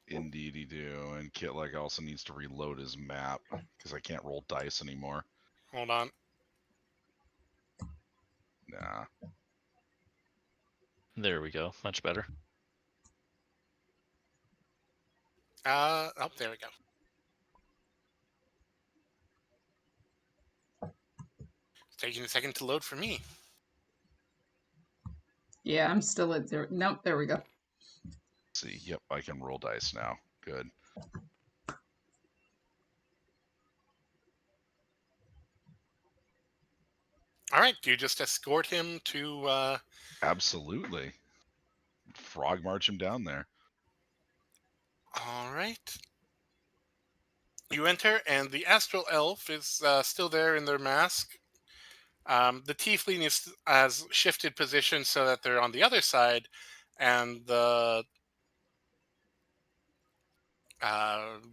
Indeed, he do. And Kitlack also needs to reload his map because I can't roll dice anymore. Hold on. Nah. There we go. Much better. Oh, there we go. It's taking a second to load for me. Yeah, I'm still at 0. Nope, there we go. See, yep, I can roll dice now. Good. All right, do you just escort him to... Absolutely. Frog march him down there. All right. You enter, and the astral elf is still there in their mask. The tiefling has shifted position so that they're on the other side, and the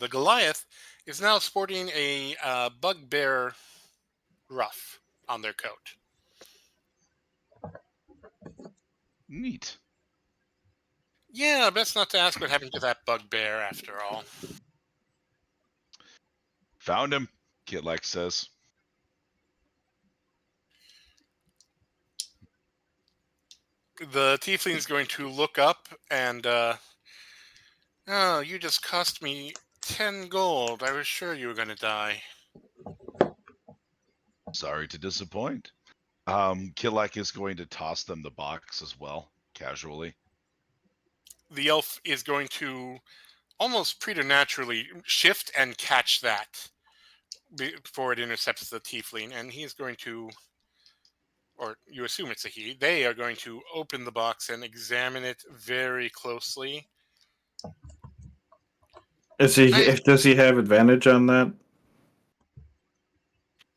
Goliath is now sporting a bugbear ruff on their coat. Neat. Yeah, best not to ask what happened to that bugbear after all. Found him, Kitlack says. The tiefling's going to look up and, oh, you just cost me 10 gold. I was sure you were going to die. Sorry to disappoint. Kitlack is going to toss them the box as well, casually. The elf is going to almost preternaturally shift and catch that before it intercepts the tiefling, and he's going to, or you assume it's a he, they are going to open the box and examine it very closely. Does he have advantage on that?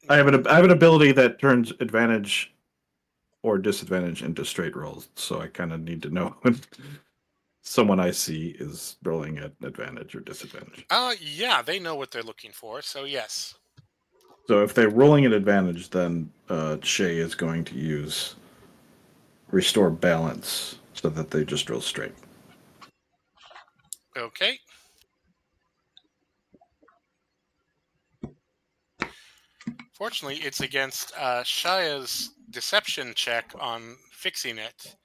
I have an ability that turns advantage or disadvantage into straight rolls, so I kind of need to know when someone I see is rolling at advantage or disadvantage. Yeah, they know what they're looking for, so yes. So if they're rolling at advantage, then Shay is going to use Restore Balance so that they just roll straight. Okay. Fortunately, it's against Shaya's deception check on fixing it.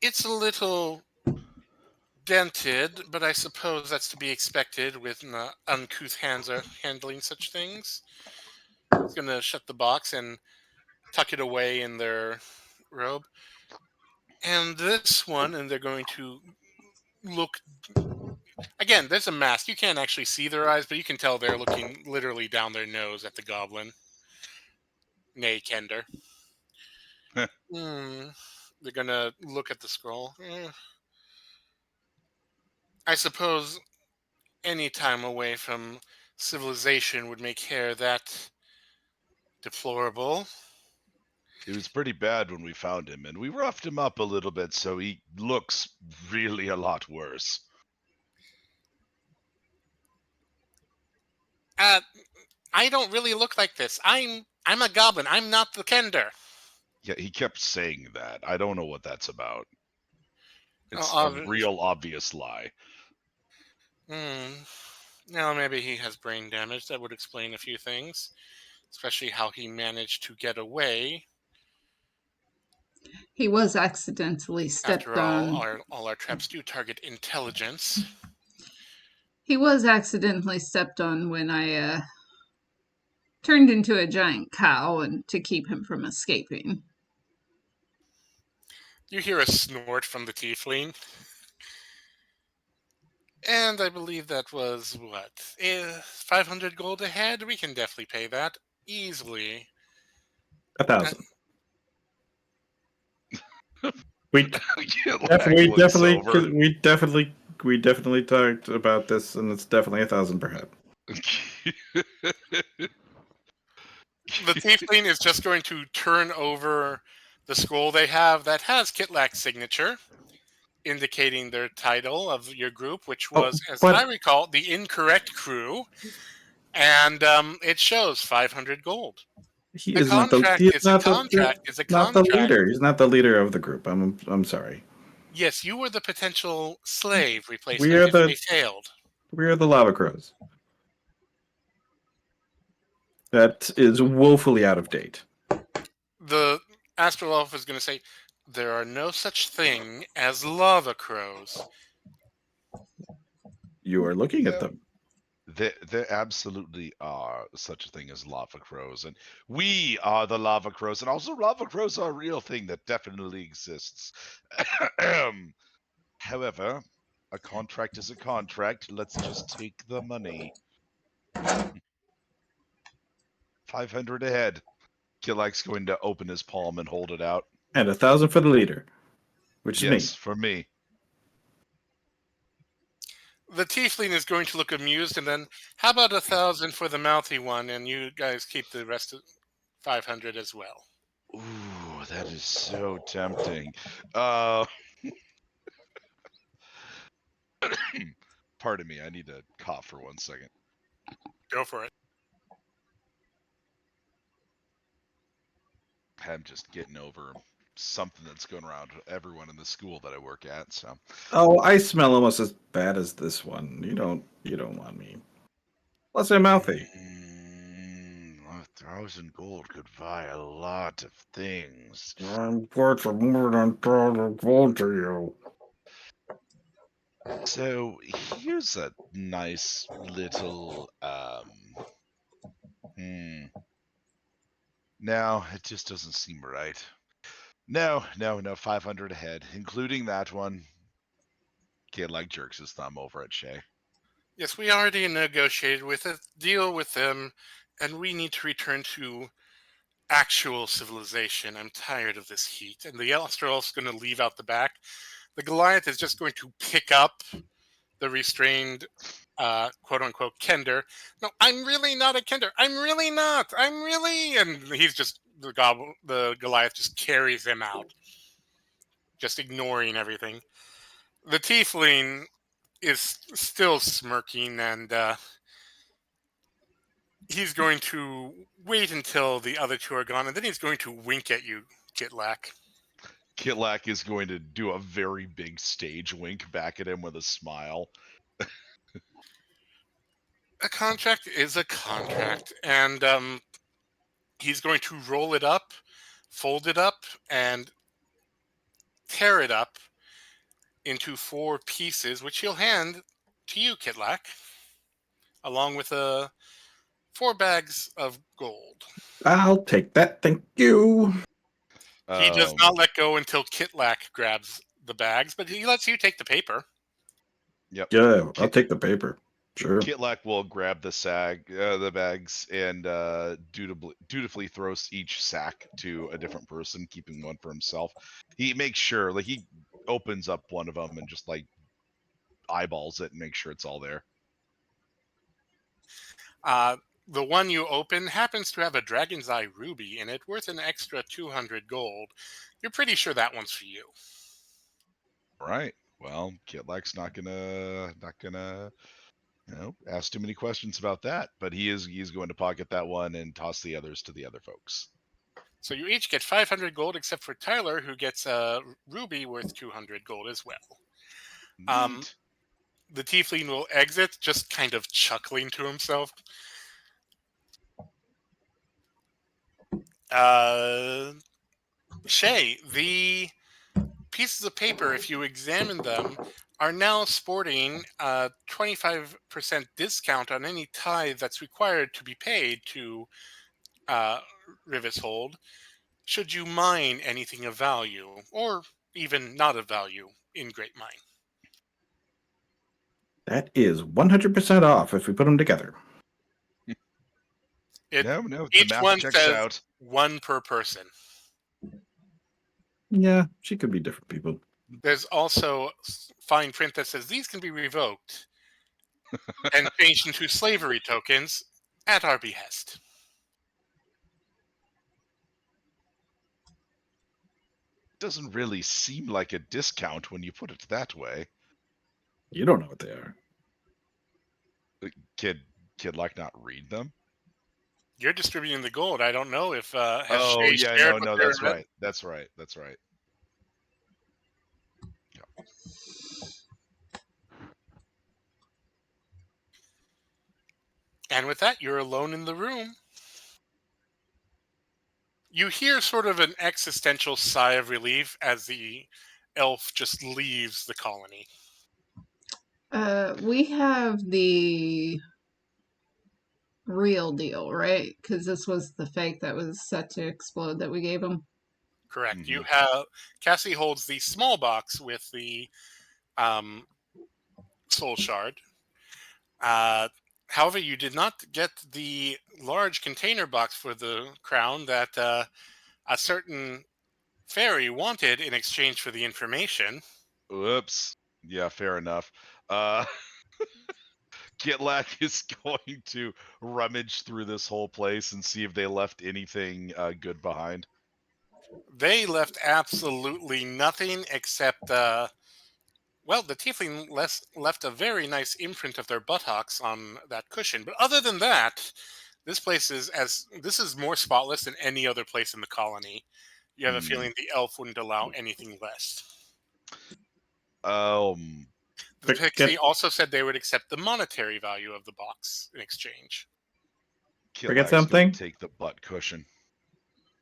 It's a little dented, but I suppose that's to be expected with uncouth hands are handling such things. It's going to shut the box and tuck it away in their robe. And this one, and they're going to look Again, there's a mask. You can't actually see their eyes, but you can tell they're looking literally down their nose at the goblin. Nay, Kender. They're gonna look at the scroll. I suppose any time away from civilization would make hair that deplorable. It was pretty bad when we found him, and we roughed him up a little bit, so he looks really a lot worse. I don't really look like this. I'm a goblin. I'm not the Kender. Yeah, he kept saying that. I don't know what that's about. It's Oh, a real obvious lie. Now maybe he has brain damage. That would explain a few things, especially how he managed to get away. He was accidentally stepped After all, on. all our traps do target intelligence. He was accidentally stepped on when I turned into a giant cow and to keep him from escaping. You hear a snort from the tiefling. And I believe that was, 500 gold ahead? We can definitely pay that easily. 1,000. We Killag we definitely talked about this, and it's definitely 1,000 per head. The tiefling is just going to turn over the scroll they have that has Kitlak's signature, indicating their title of your group, which was, as I recall, the Incorrect Crew, and it shows 500 gold. He is not the leader. He's not the leader of the group. I'm sorry. Yes, you were the potential slave replacement if we failed. We are the Lava Crows. That is woefully out of date. The Astral Elf is going to say, there are no such thing as Lava Crows. You are looking at them. There absolutely are such a thing as lava crows, and we are the lava crows, and also lava crows are a real thing that definitely exists. However, a contract is a contract. Let's just take the money. 500 ahead. Killag's going to open his palm and hold it out. And 1,000 for the leader, which is me. Yes, for me. The tiefling is going to look amused, and then, how about 1,000 for the mouthy one, and you guys keep the rest of 500 as well. Ooh, that is so tempting. Pardon me, I need to cough for 1 second. Go for it. I'm just getting over something that's going around everyone in the school that I work at. So. Oh, I smell almost as bad as this one. You don't want me. Plus, I'm mouthy. 1,000 gold could buy a lot of things. I'm worth more than 1,000 gold to you. So here's a nice little No, it just doesn't seem right. No, 500 ahead, including that one. Killag jerks his thumb over at Shay. Yes, we already negotiated with a deal with them, and we need to return to actual civilization. I'm tired of this heat. And the Astral Elf's going to leave out the back. The Goliath is just going to pick up the restrained, quote-unquote, Kender. No, I'm really not a Kender. I'm really not. I'm really... And he's just... The Goliath just carries him out. Just ignoring everything. The Tiefling is still smirking, and he's going to wait until the other two are gone, and then he's going to wink at you, Kitlak. Kitlak is going to do a very big stage wink back at him with a smile. A contract is a contract, and he's going to roll it up, fold it up, and tear it up into 4 pieces, which he'll hand to you, Kitlak, along with 4 bags of gold. I'll take that, thank you. He does not let go until Kitlak grabs the bags, but he lets you take the paper. Yep. Yeah, I'll take the paper. Sure. Kitlak will grab the bags, and dutifully throws each sack to a different person, keeping one for himself. He makes sure, like, he opens up one of them and just like eyeballs it and makes sure it's all there. The one you open happens to have a Dragon's Eye ruby in it, worth an extra 200 gold. You're pretty sure that one's for you. Right. Well, Kitlak's not gonna ask too many questions about that, but he's going to pocket that one and toss the others to the other folks. So you each get 500 gold, except for Tyler, who gets a ruby worth 200 gold as well. Neat. The tiefling will exit, just kind of chuckling to himself. Shay, the pieces of paper, if you examine them, are now sporting a 25% discount on any tithe that's required to be paid to Rivis Hold, should you mine anything of value, or even not of value, in Great Mine. That is 100% off if we put them together. No, the Each math one checks says out. 1 per person. Yeah, she could be different people. There's also fine print that says these can be revoked and changed into slavery tokens at our behest. Doesn't really seem like a discount when you put it that way. You don't know what they are. Kid like not read them? You're distributing the gold. I don't know if has Oh Shay yeah, shared no, what they're that's read? right. That's right. That's right. And with that, you're alone in the room. You hear sort of an existential sigh of relief as the elf just leaves the colony. We have the real deal, right? Because this was the fake that was set to explode that we gave him. Correct. Mhm. You have Cassie holds the small box with the soul shard. However, you did not get the large container box for the crown that a certain fairy wanted in exchange for the information. Whoops. Yeah, fair enough. Kitlak is going to rummage through this whole place and see if they left anything good behind. They left absolutely nothing except, the tiefling left a very nice imprint of their buttocks on that cushion. But other than that, this place this is more spotless than any other place in the colony. You have a feeling the elf wouldn't allow anything less. The But pixie also said they would accept the monetary value of the box in exchange. Forget Kitlak's gonna something? take the butt cushion.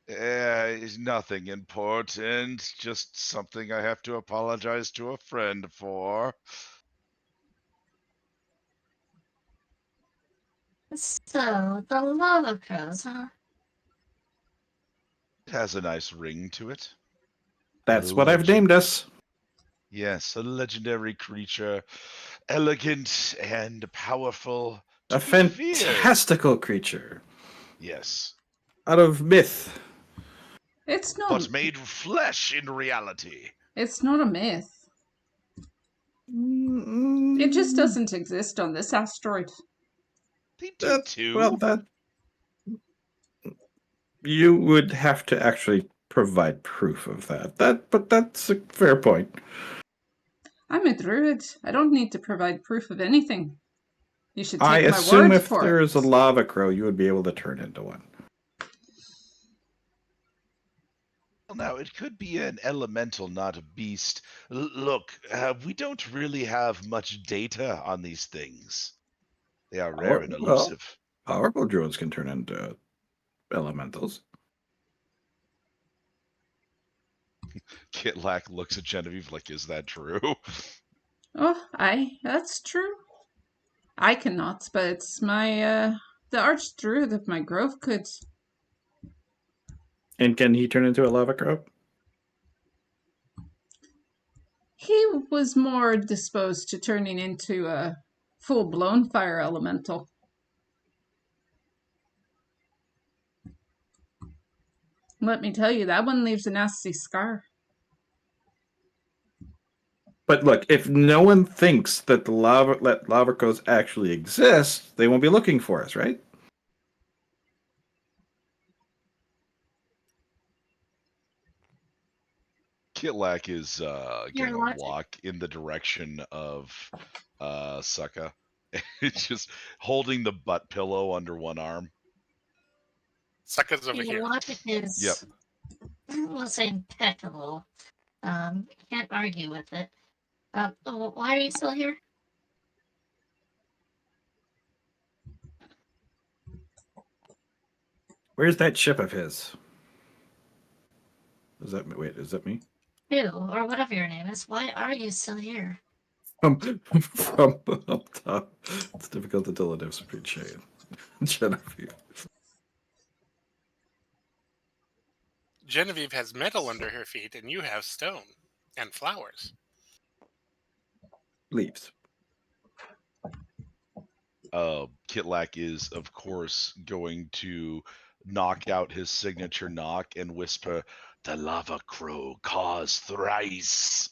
It's nothing important. Just something I have to apologize to a friend for. So, the lava crows, huh? It has a nice ring to it. That's what I've named us. Yes, a legendary creature, elegant and powerful. A to be feared. fantastical creature Yes, out of myth. It's not. but made flesh in reality. It's not a myth. It just doesn't exist on this asteroid. They do too. Well, that you would have to actually provide proof of that. But that's a fair point. I'm a druid. I don't need to provide proof of anything. You should take I my assume word if for there it. is a lava crow, you would be able to turn into one. Well, now, it could be an elemental, not a beast. Look, we don't really have much data on these things. They are rare and Well, elusive. powerful druids can turn into elementals. Kitlak looks at Genevieve like, is that true? Oh, that's true. I cannot, but it's my, the archdruid of my grove could. And can he turn into a lava crow? He was more disposed to turning into a full-blown fire elemental. Let me tell you, that one leaves a nasty scar. But look, if no one thinks that the lava codes actually exist, they won't be looking for us, right? Kitlak is Your gonna logic. walk in the direction of Sucka. It's just holding the butt pillow under one arm. Sucker's over Your here. logic is, Yep. we'll say, impeccable. Can't argue with it. Why are you still here? Where's that ship of his? Is that wait? Is that me? You, or whatever your name is. Why are you still here? From up top. It's difficult to tell the difference between Shay and Genevieve. Genevieve has metal under her feet, and you have stone and flowers. Leaves. Kitlak is, of course, going to knock out his signature knock and whisper, "The lava crow caws thrice."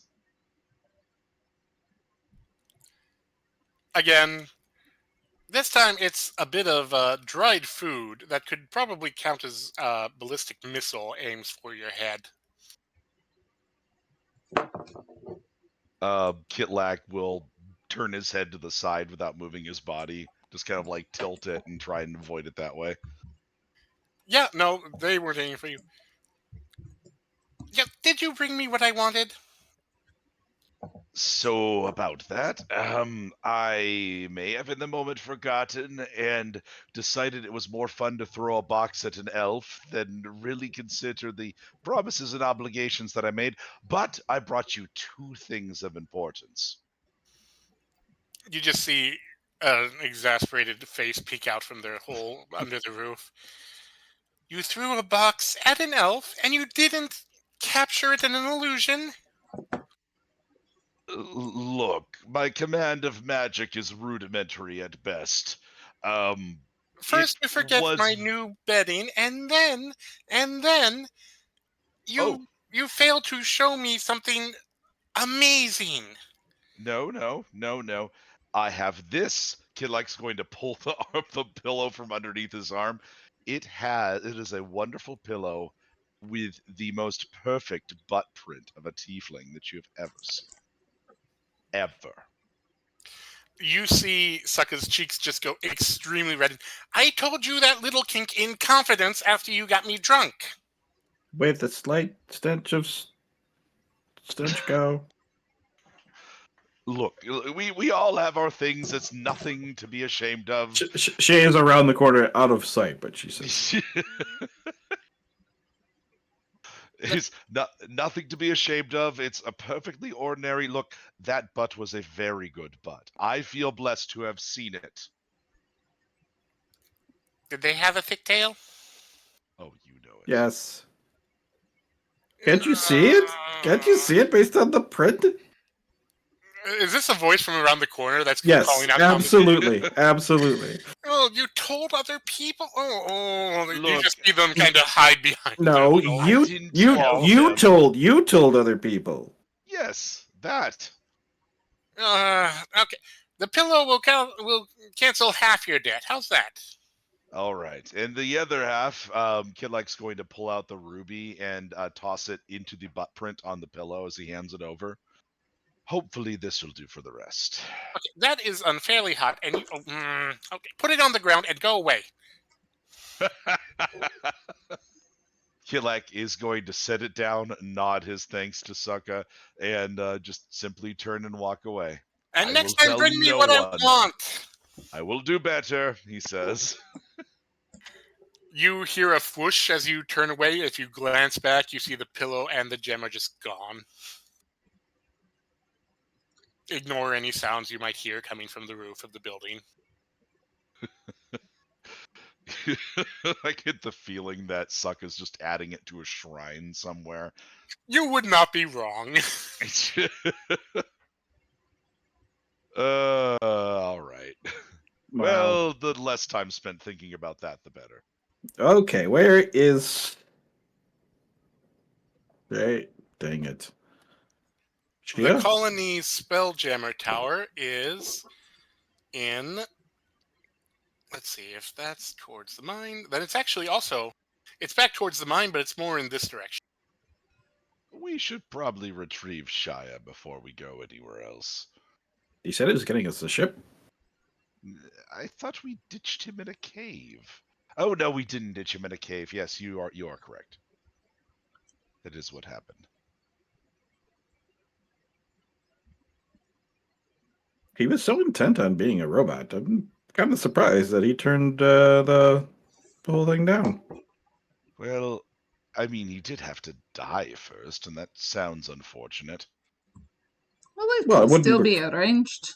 Again, this time it's a bit of dried food that could probably count as a ballistic missile aims for your head. Kitlak will turn his head to the side without moving his body, just kind of like tilt it and try and avoid it that way. Yeah, no, they weren't aiming for you. Yeah, did you bring me what I wanted? So about that, I may have in the moment forgotten and decided it was more fun to throw a box at an elf than really consider the promises and obligations that I made. But I brought you two things of importance. You just see an exasperated face peek out from their hole under the roof. You threw a box at an elf, and you didn't capture it in an illusion? Look, my command of magic is rudimentary at best. First, It you forget was- my new bedding, and then you Oh. you fail to show me something amazing. No. I have this. Kidlike's going to pull the pillow from underneath his arm. It is a wonderful pillow with the most perfect butt print of a tiefling that you've ever seen. Ever. You see Sucka's cheeks just go extremely red. I told you that little kink in confidence after you got me drunk. With a slight stench of stench go. Look, we all have our things. It's nothing to be ashamed of. Shay is around the corner, out of sight, but she says, It's nothing to be ashamed of. It's a perfectly ordinary look. That butt was a very good butt. I feel blessed to have seen it. Did they have a thick tail? Oh, you know it. "Yes." Can't you see it? Can't you see it based on the print? Is this a voice from around the corner that's Yes, calling out? absolutely, absolutely. Oh, you told other people. You Look, just see them kind of hide behind. No, their little- you didn't you tell you them. told other people. Yes, that. Okay. The pillow will cancel half your debt. How's that? All right. And the other half, Kidlike's going to pull out the ruby and toss it into the butt print on the pillow as he hands it over. Hopefully this will do for the rest. Okay, that is unfairly hot, and you. Okay, put it on the ground and go away. Kilak is going to set it down, nod his thanks to Sucka, and just simply turn and walk away. And I next will time, tell bring me no what I one. want. I will do better, he says. You hear a whoosh as you turn away. If you glance back, you see the pillow and the gem are just gone. Ignore any sounds you might hear coming from the roof of the building. I get the feeling that Suck is just adding it to a shrine somewhere. You would not be wrong. All right. Well, the less time spent thinking about that, the better. Okay, where is... Hey, dang it. The Chia? colony's Spelljammer Tower is in... Let's see, if that's towards the mine, then it's actually also... It's back towards the mine, but it's more in this direction. We should probably retrieve Shia before we go anywhere else. He said he was getting us the ship. I thought we ditched him in a cave. Oh no, we didn't ditch him in a cave. Yes, you are correct. That is what happened. He was so intent on being a robot. I'm kind of surprised that he turned the whole thing down. Well, I mean, he did have to die first, and that sounds unfortunate. Well, it Well, it can wouldn't still work. be arranged.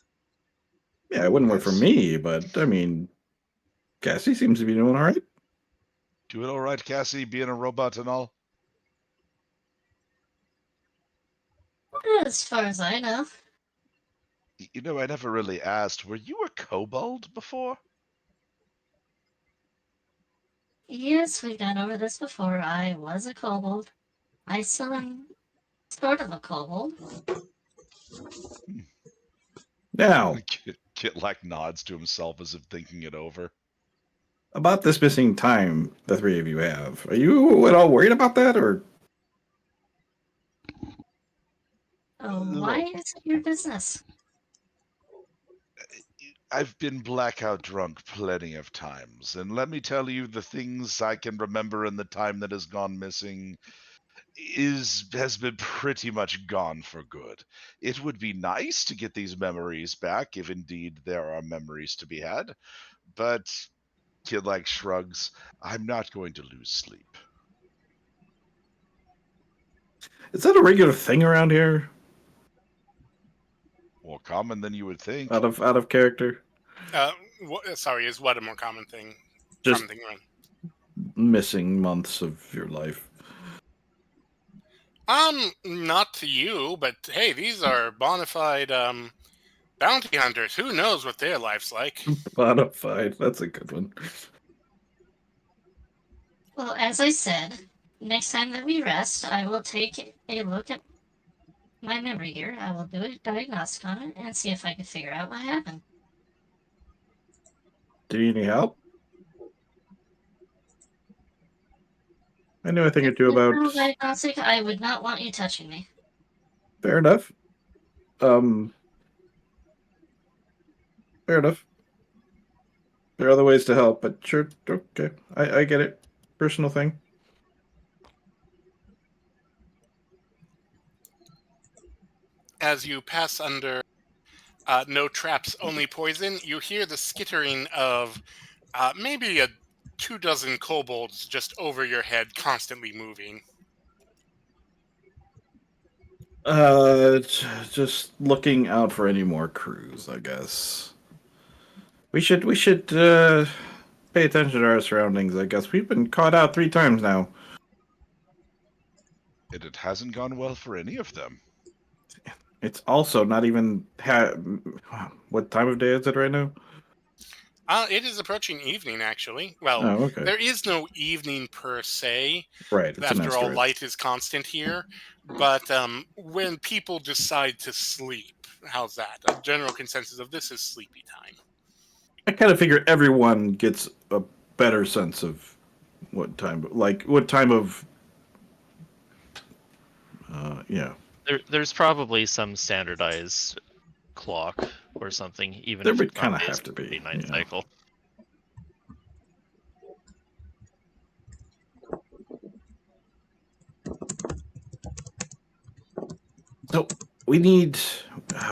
Yeah, it wouldn't work for Yes. me, but I mean, Cassie seems to be doing all right. Doing all right, Cassie, being a robot and all? As far as I know. You know, I never really asked, were you a kobold before? Yes, we've gone over this before. I was a kobold. I still am sort of a kobold. Now, Kitlak nods to himself as if thinking it over. about this missing time the three of you have, are you at all worried about that, or... Oh, why is it your business? I've been blackout drunk plenty of times, and let me tell you, the things I can remember in the time that has gone missing has been pretty much gone for good. It would be nice to get these memories back, if indeed there are memories to be had, but Kid shrugs, I'm not going to lose sleep. Is that a regular thing around here? More common than you would think. Out of character? Sorry, is what a more common thing? Just Common thing around. missing months of your life. Not to you, but hey, these are bona fide bounty hunters. Who knows what their life's like? Modified. That's a good one. Well, as I said, next time that we rest, I will take a look at my memory here. I will do a diagnostic on it and see if I can figure out what happened. Do you need any help? I know a thing or two With about... no diagnostic, I would not want you touching me. Fair enough. Fair enough. There are other ways to help, but sure, okay. I get it. Personal thing. As you pass under no traps, only poison, you hear the skittering of maybe 24 kobolds just over your head, constantly moving. Just looking out for any more crews, I guess. We should pay attention to our surroundings, I guess. We've been caught out 3 times now. And it hasn't gone well for any of them. It's also not even... What time of day is it right now? It is approaching evening, actually. Well, Oh, okay. there is no evening per se. Right, it's an After all, asteroid. light is constant here. But when people decide to sleep, how's that? A general consensus of this is sleepy time. I kind of figure everyone gets a better sense of what time of... yeah. There's probably some standardized clock or something, even There if would it's not kinda based have to on be, the night yeah. cycle. So we need...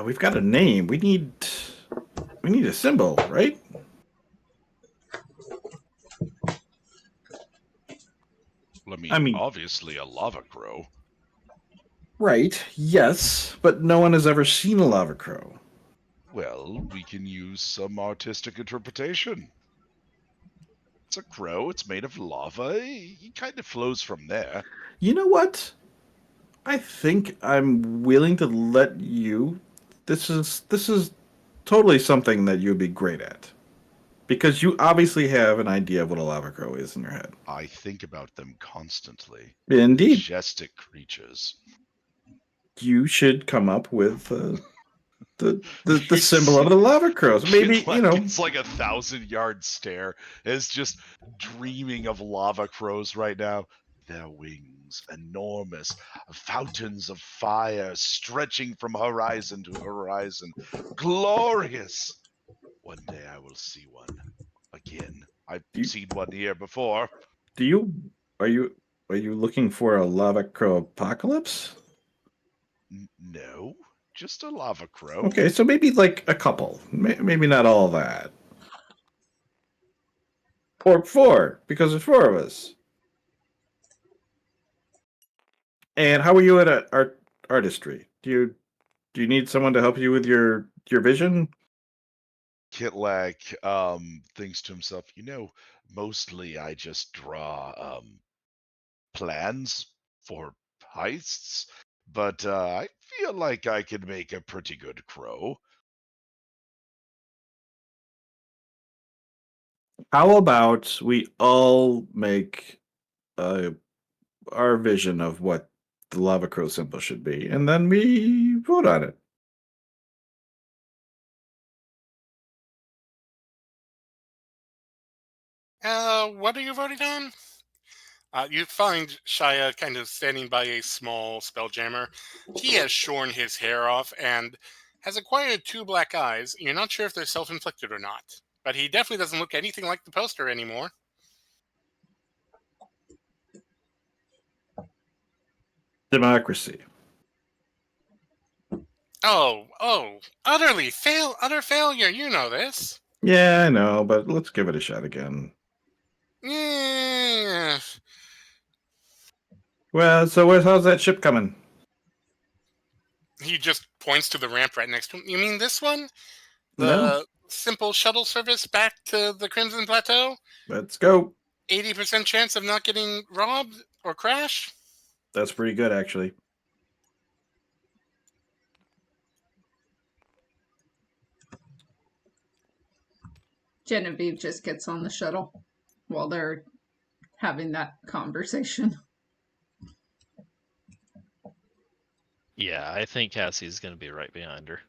we've got a name. We need a symbol, right? Well, I mean- obviously a lava crow. Right, yes, but no one has ever seen a lava crow. Well, we can use some artistic interpretation. It's a crow. It's made of lava. He kind of flows from there. You know what? I think I'm willing to let you. This is totally something that you'd be great at. Because you obviously have an idea of what a lava crow is in your head. I think about them constantly. Indeed. Majestic creatures. You should come up with the symbol of the lava crows. Maybe, It's like 1,000-yard stare. Is just dreaming of lava crows right now. Their wings, enormous, fountains of fire stretching from horizon to horizon. Glorious! One day I will see one again. I've seen one here before. are you looking for a lava crow apocalypse? No, just a lava crow. Okay, so maybe like a couple. Maybe not all that. Or 4, because there's 4 of us. And how are you at artistry? Do you need someone to help you with your vision? Kitlak thinks to himself, mostly I just draw plans for heists, but I feel like I could make a pretty good crow. How about we all make our vision of what the lava crow symbol should be, and then we vote on it. What are you voting on? You find Shia kind of standing by a small spelljammer. He has shorn his hair off and has acquired 2 black eyes. You're not sure if they're self-inflicted or not, but he definitely doesn't look anything like the poster anymore. Democracy. Oh, utter failure. You know this. Yeah, I know, but let's give it a shot again. Yeah. Well, so how's that ship coming? He just points to the ramp right next to him. You mean this one? The No. simple shuttle service back to the Crimson Plateau? Let's go. 80% chance of not getting robbed or crash? That's pretty good, actually. Genevieve just gets on the shuttle while they're having that conversation. Yeah, I think Cassie's going to be right behind her.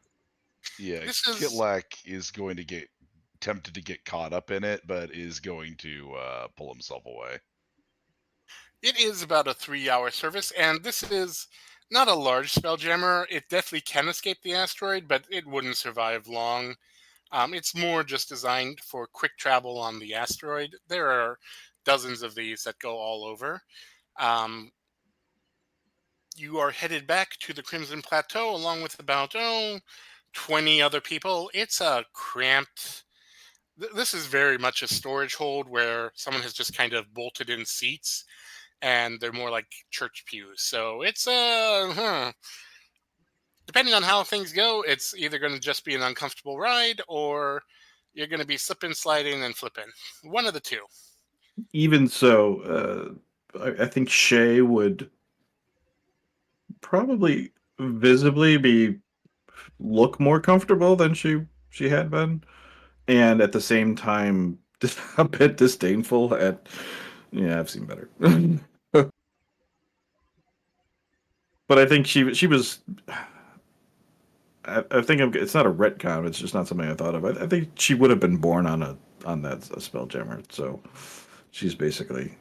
Yeah, This is- Kitlak is going to get tempted to get caught up in it, but is going to pull himself away. It is about a 3-hour service, and this is not a large spelljammer. It definitely can escape the asteroid, but it wouldn't survive long. It's more just designed for quick travel on the asteroid. There are dozens of these that go all over. You are headed back to the Crimson Plateau along with about 20 other people. It's a cramped. This is very much a storage hold where someone has just kind of bolted in seats, and they're more like church pews. So it's depending on how things go, it's either going to just be an uncomfortable ride or you're going to be slipping, sliding, and flipping. One of the two. Even so, I think Shay would probably visibly look more comfortable than she had been, and at the same time a bit disdainful at. Yeah, I've seen better. But I think she was. I think it's not a retcon. It's just not something I thought of. I think she would have been born on that spelljammer. So she's basically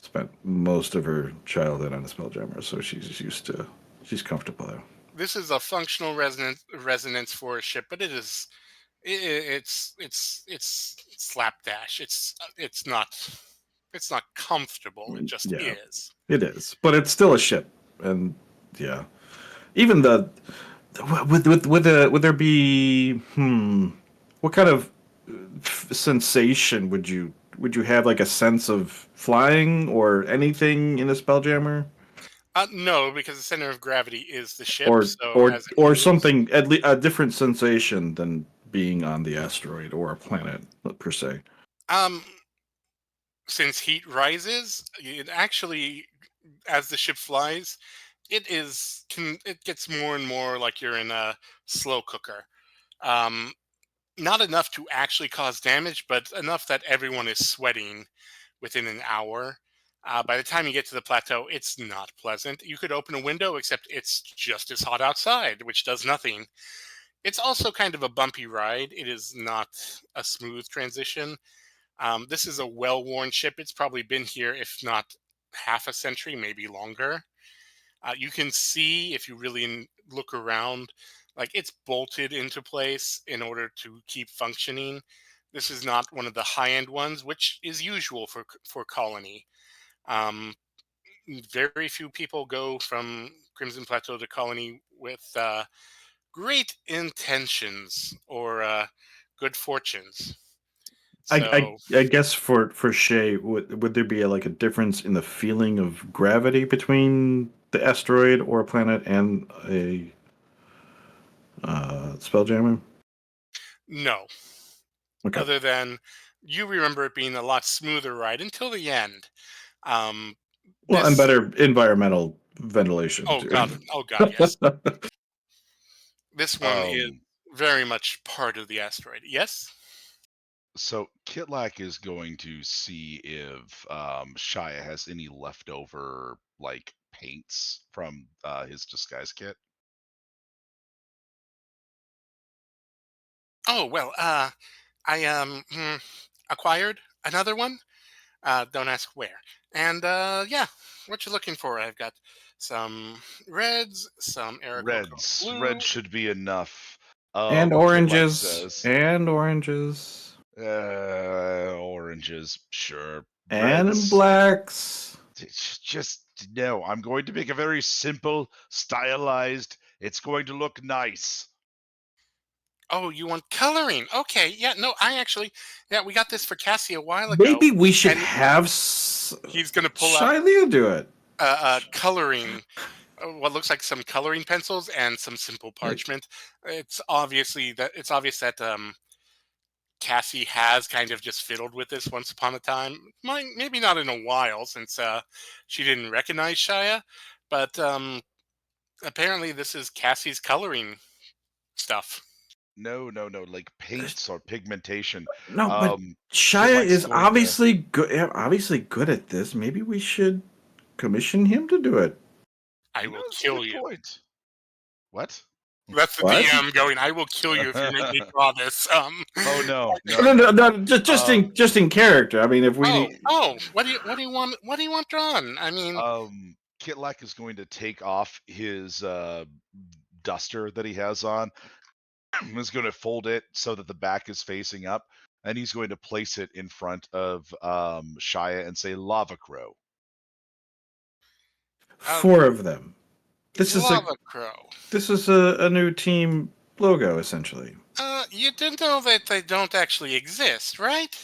spent most of her childhood on a spelljammer. So she's comfortable there. This is a functional resonance for a ship, but it's slapdash. It's not comfortable. It just is. It is, but it's still a ship, and yeah, even would there be what kind of sensation would you have, like a sense of flying or anything in a spelljammer? No, because the center of gravity is the ship, or something, at least a different sensation than being on the asteroid or a planet per se. since heat rises, it actually, as the ship flies, it gets more and more like you're in a slow cooker. Um, Not enough to actually cause damage, but enough that everyone is sweating within an hour. By the time you get to the plateau, it's not pleasant. You could open a window, except it's just as hot outside, which does nothing. It's also kind of a bumpy ride. It is not a smooth transition. This is a well-worn ship. It's probably been here, if not half a century, maybe longer. You can see if you really look around, like it's bolted into place in order to keep functioning. This is not one of the high-end ones, which is usual for Colony. Um, Very few people go from Crimson Plateau to Colony with great intentions or good fortunes. So, I guess for Shay, would there be like a difference in the feeling of gravity between the asteroid or planet and a Spelljammer? no. Okay. Other than you remember it being a lot smoother ride until the end. Um, Well, and this, better environmental ventilation oh too. god, yes. This one is very much part of the asteroid. Yes. So Kitlak is going to see if Shia has any leftover like paints from his disguise kit. Oh well. I acquired another one. Don't ask where. And yeah, what you looking for? I've got some reds, some Aarakocra blue. Red should be enough. And Kitlak oranges. says, And oranges. oranges, sure. And Reds, blacks. just no. I'm going to make a very simple, stylized. It's going to look nice. Oh, you want coloring? Okay, yeah, no, we got this for Cassie a while ago. Maybe we should and have he's gonna pull out Shilea do it. coloring, what looks like some coloring pencils and some simple parchment. It's obvious that Cassie has kind of just fiddled with this once upon a time. Maybe not in a while since she didn't recognize Shia, but apparently this is Cassie's coloring stuff. No, like paints or pigmentation. No, but Shia Kitlak's is going to- obviously good at this. Maybe we should commission him to do it. I will That's a kill good you. point. What? That's the What? DM going. I will kill you if you make me draw this. Oh no, No, just in character. I mean, if we what do you want? What do you want drawn? I mean, Kitlak is going to take off his duster that he has on. He's going to fold it so that the back is facing up, and he's going to place it in front of Shia and say "Lava Crow." 4 of them. This is Lava Crow. This is a new team logo, essentially. You didn't know that they don't actually exist, right?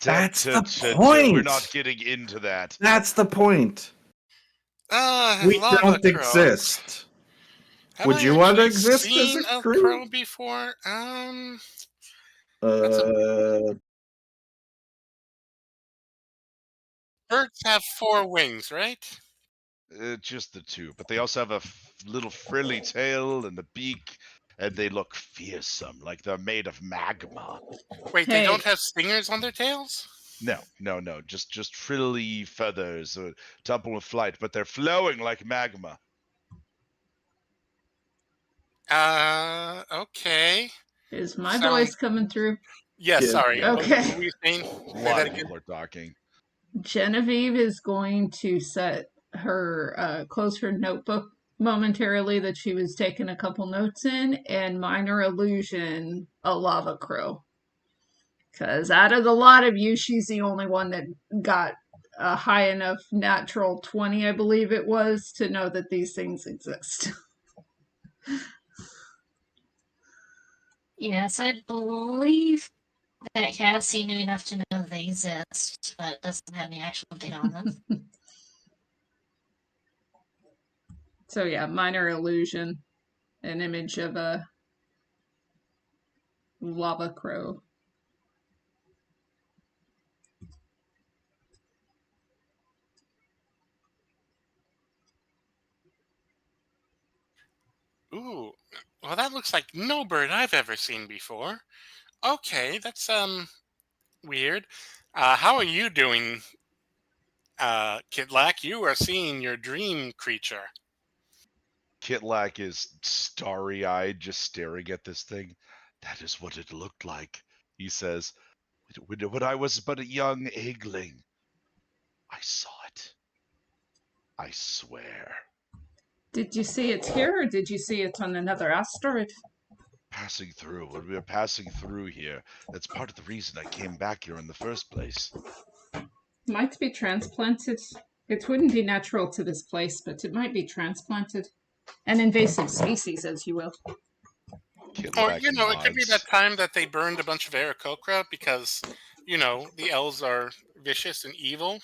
That's the point. We're not getting into that. That's the point. We Lava don't Crow. exist. Have Would I you want to actually exist as seen a a crew? crow before? Birds have 4 wings, right? Just the 2, but they also have a little frilly tail and a beak, and they look fearsome, like they're made of magma. Wait, they Hey. don't have stingers on their tails? No, just frilly feathers to help them with flight, but they're flowing like magma. Okay. Is my Sound- voice coming through? Yes, Yeah. sorry. Okay. What were you saying? A Say lot that of again. people are talking. Genevieve is going to set her close her notebook momentarily that she was taking a couple notes in, and minor illusion a lava crow. Because out of the lot of you, she's the only one that got a high enough natural 20, I believe it was, to know that these things exist. Yes, I believe that Cassie knew enough to know they exist, but doesn't have any actual data on them. So yeah, minor illusion, an image of a lava crow. Ooh, well, that looks like no bird I've ever seen before. Okay, that's weird. How are you doing, Kitlak? You are seeing your dream creature. Kitlak is starry-eyed, just staring at this thing. That is what it looked like, he says. When I was but a young eggling, I saw it. I swear. Did you see it here, or did you see it on another asteroid? Passing through. When we were passing through here, that's part of the reason I came back here in the first place. Might be transplanted. It wouldn't be natural to this place, but it might be transplanted. An invasive species, as you will. Or, Kitlak it could be nods. that time that they burned a bunch of Aarakocra because, the elves are vicious and evil.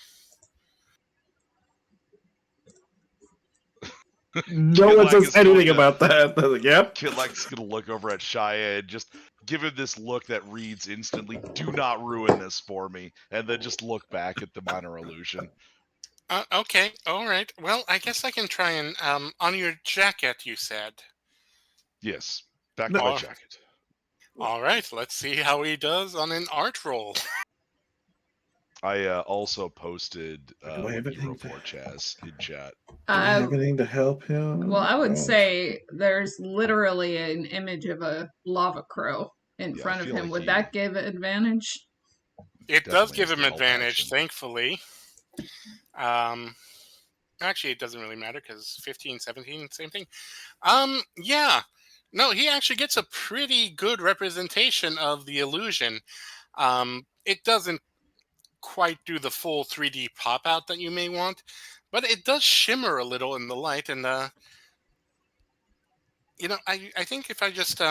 No one Kitlak says is going anything to- about that. They're like, yep. Kitlak's gonna look over at Shia and just give him this look that reads instantly, "Do not ruin this for me," and then just look back at the minor illusion. Okay, all right. Well, I guess I can try and on your jacket, you said. Yes, back No. to my Oh. jacket. All right, let's see how he does on an art roll. I also posted Do I what have you anything wrote to- for Chaz in chat. Do I have anything to help him? Well, I would Oh. say there's literally an image of a lava crow in Yeah, I front of feel him. like Would he- that give advantage? It does Definitely give has him the help advantage, action. thankfully. Actually, it doesn't really matter because 15, 17, same thing. Yeah. No, he actually gets a pretty good representation of the illusion. It doesn't quite do the full 3D pop out that you may want, but it does shimmer a little in the light. And, I think if I just,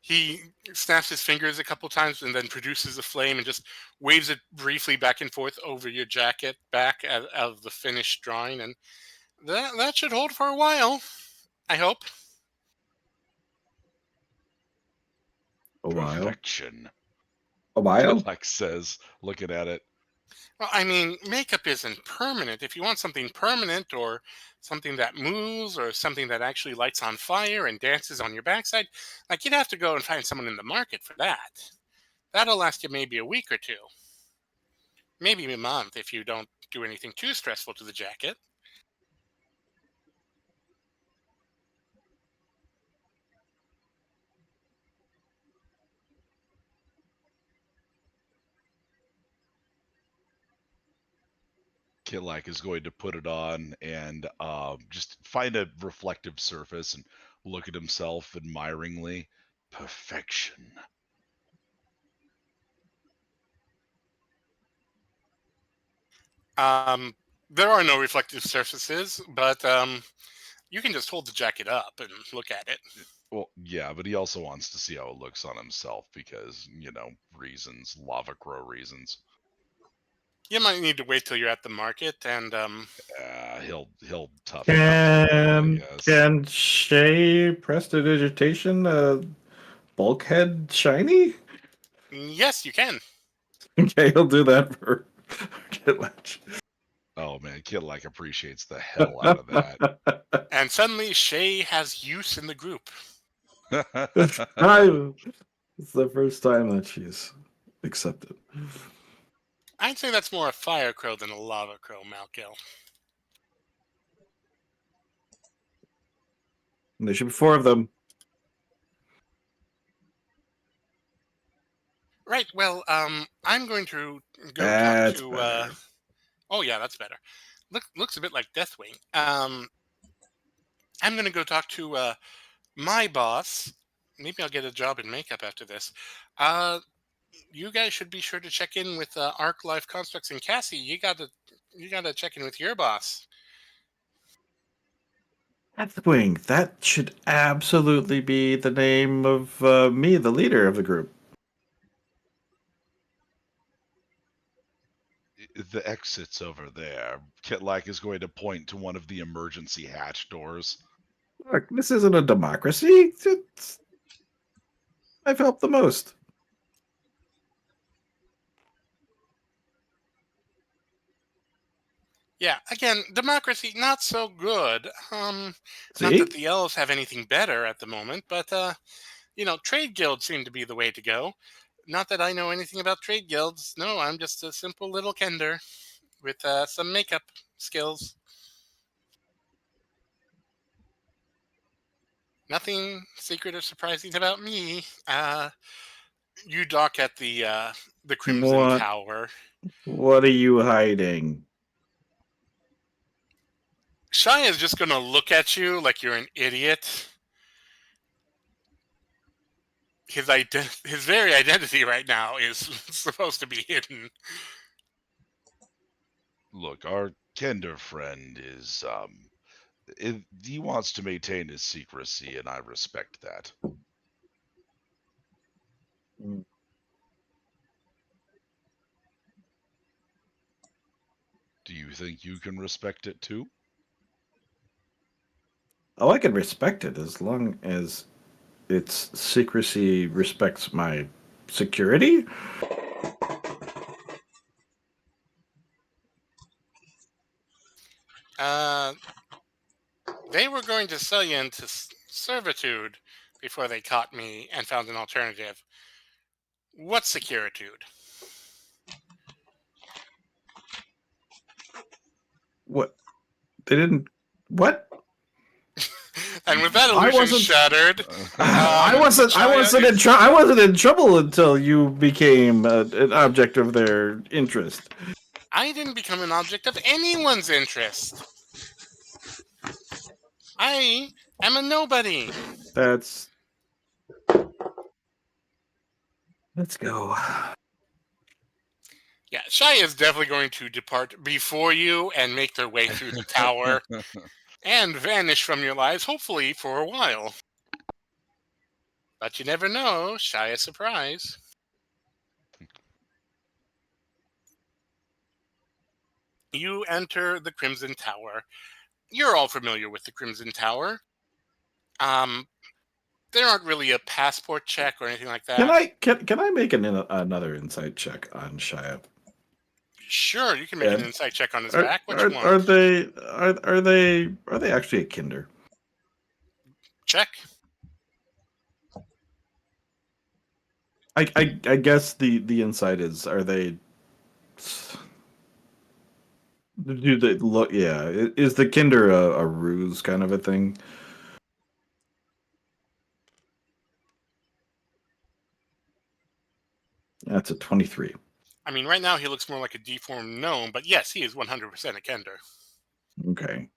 he snaps his fingers a couple times and then produces a flame and just waves it briefly back and forth over your jacket back out of the finished drawing. And that should hold for a while, I hope. A while. Perfection. A while. Kitlak says, looking at it. Well, I mean, makeup isn't permanent. If you want something permanent or something that moves or something that actually lights on fire and dances on your backside, like you'd have to go and find someone in the market for that. That'll last you maybe a week or two. Maybe a month if you don't do anything too stressful to the jacket. Kitlak is going to put it on and just find a reflective surface and look at himself admiringly. Perfection. There are no reflective surfaces, but you can just hold the jacket up and look at it. Well, yeah, but he also wants to see how it looks on himself because, reasons, lava crow reasons. You might need to wait till you're at the market, and He'll toughen up. Can I guess. can Shay prestidigitation bulkhead shiny? yes, you can. Okay, he'll do that for Kitlak. Oh man, Kitlak appreciates the hell out of that. And suddenly, Shay has use in the group. It's the first time that she's accepted. I'd say that's more a fire crow than a lava crow, Malkiel. And there should be 4 of them. Right. Well, I'm going to go That's talk to. better. Oh yeah, that's better. Looks a bit like Deathwing. I'm going to go talk to my boss. Maybe I'll get a job in makeup after this. You guys should be sure to check in with Arc Life Constructs and Cassie. You gotta check in with your boss. Deathwing. That should absolutely be the name of me, the leader of the group. The exit's over there. Kitlak is going to point to one of the emergency hatch doors. Look, this isn't a democracy. I've helped the most. Yeah, again, democracy not so good. Not See? that the elves have anything better at the moment, but trade guilds seem to be the way to go. Not that I know anything about trade guilds. No, I'm just a simple little kender with some makeup skills. Nothing secret or surprising about me. You dock at the Crimson What? Tower. What are you hiding? Shia is just gonna look at you like you're an idiot. His very identity right now is supposed to be hidden. Look, our Kender friend is he wants to maintain his secrecy, and I respect that. Mm. Do you think you can respect it too? Oh, I can respect it as long as its secrecy respects my security. They were going to sell you into servitude before they caught me and found an alternative. What securitude? What? They didn't. What? And with that I illusion wasn't- shattered, I wasn't. I wasn't in trouble. I wasn't in trouble until you became an object of their interest. I didn't become an object of anyone's interest. I am a nobody. That's. Let's go. Yeah, Shia is definitely going to depart before you and make their way through the tower and vanish from your lives, hopefully for a while. But you never know, Shia surprise. You enter the Crimson Tower. You're all familiar with the Crimson Tower. There aren't really a passport check or anything like that. Can I make another insight check on Shia? Sure, you can make Yeah. an insight check on his back. What you want? Are they actually a kinder? Check. I guess the insight is, are they? Do they look? Yeah, is the kinder a ruse kind of a thing? That's a 23. I mean, right now he looks more like a deformed gnome, but yes, he is 100% a Kender. Okay.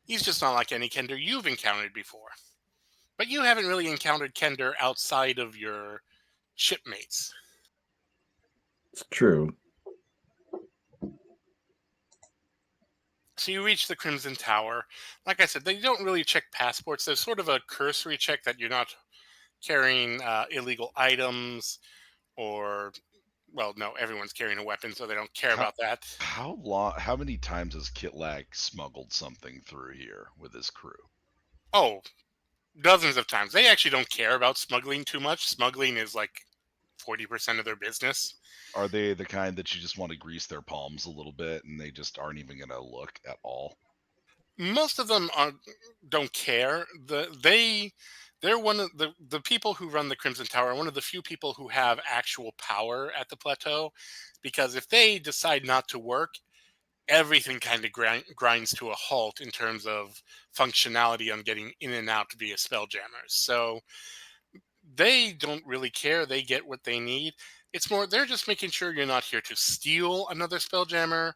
He's just not like any Kender you've encountered before. But you haven't really encountered Kender outside of your shipmates. It's true. So you reach the Crimson Tower. Like I said, they don't really check passports. There's sort of a cursory check that you're not carrying illegal items or, well, no, everyone's carrying a weapon, so they don't care about that. How many times has Kitlak smuggled something through here with his crew? Oh, dozens of times. They actually don't care about smuggling too much. Smuggling is like 40% of their business. Are they the kind that you just want to grease their palms a little bit and they just aren't even going to look at all? Most of them don't care. They're one of the people who run the Crimson Tower are one of the few people who have actual power at the plateau, because if they decide not to work, everything kind of grinds to a halt in terms of functionality on getting in and out via spelljammers. So they don't really care. They get what they need. It's more they're just making sure you're not here to steal another spelljammer.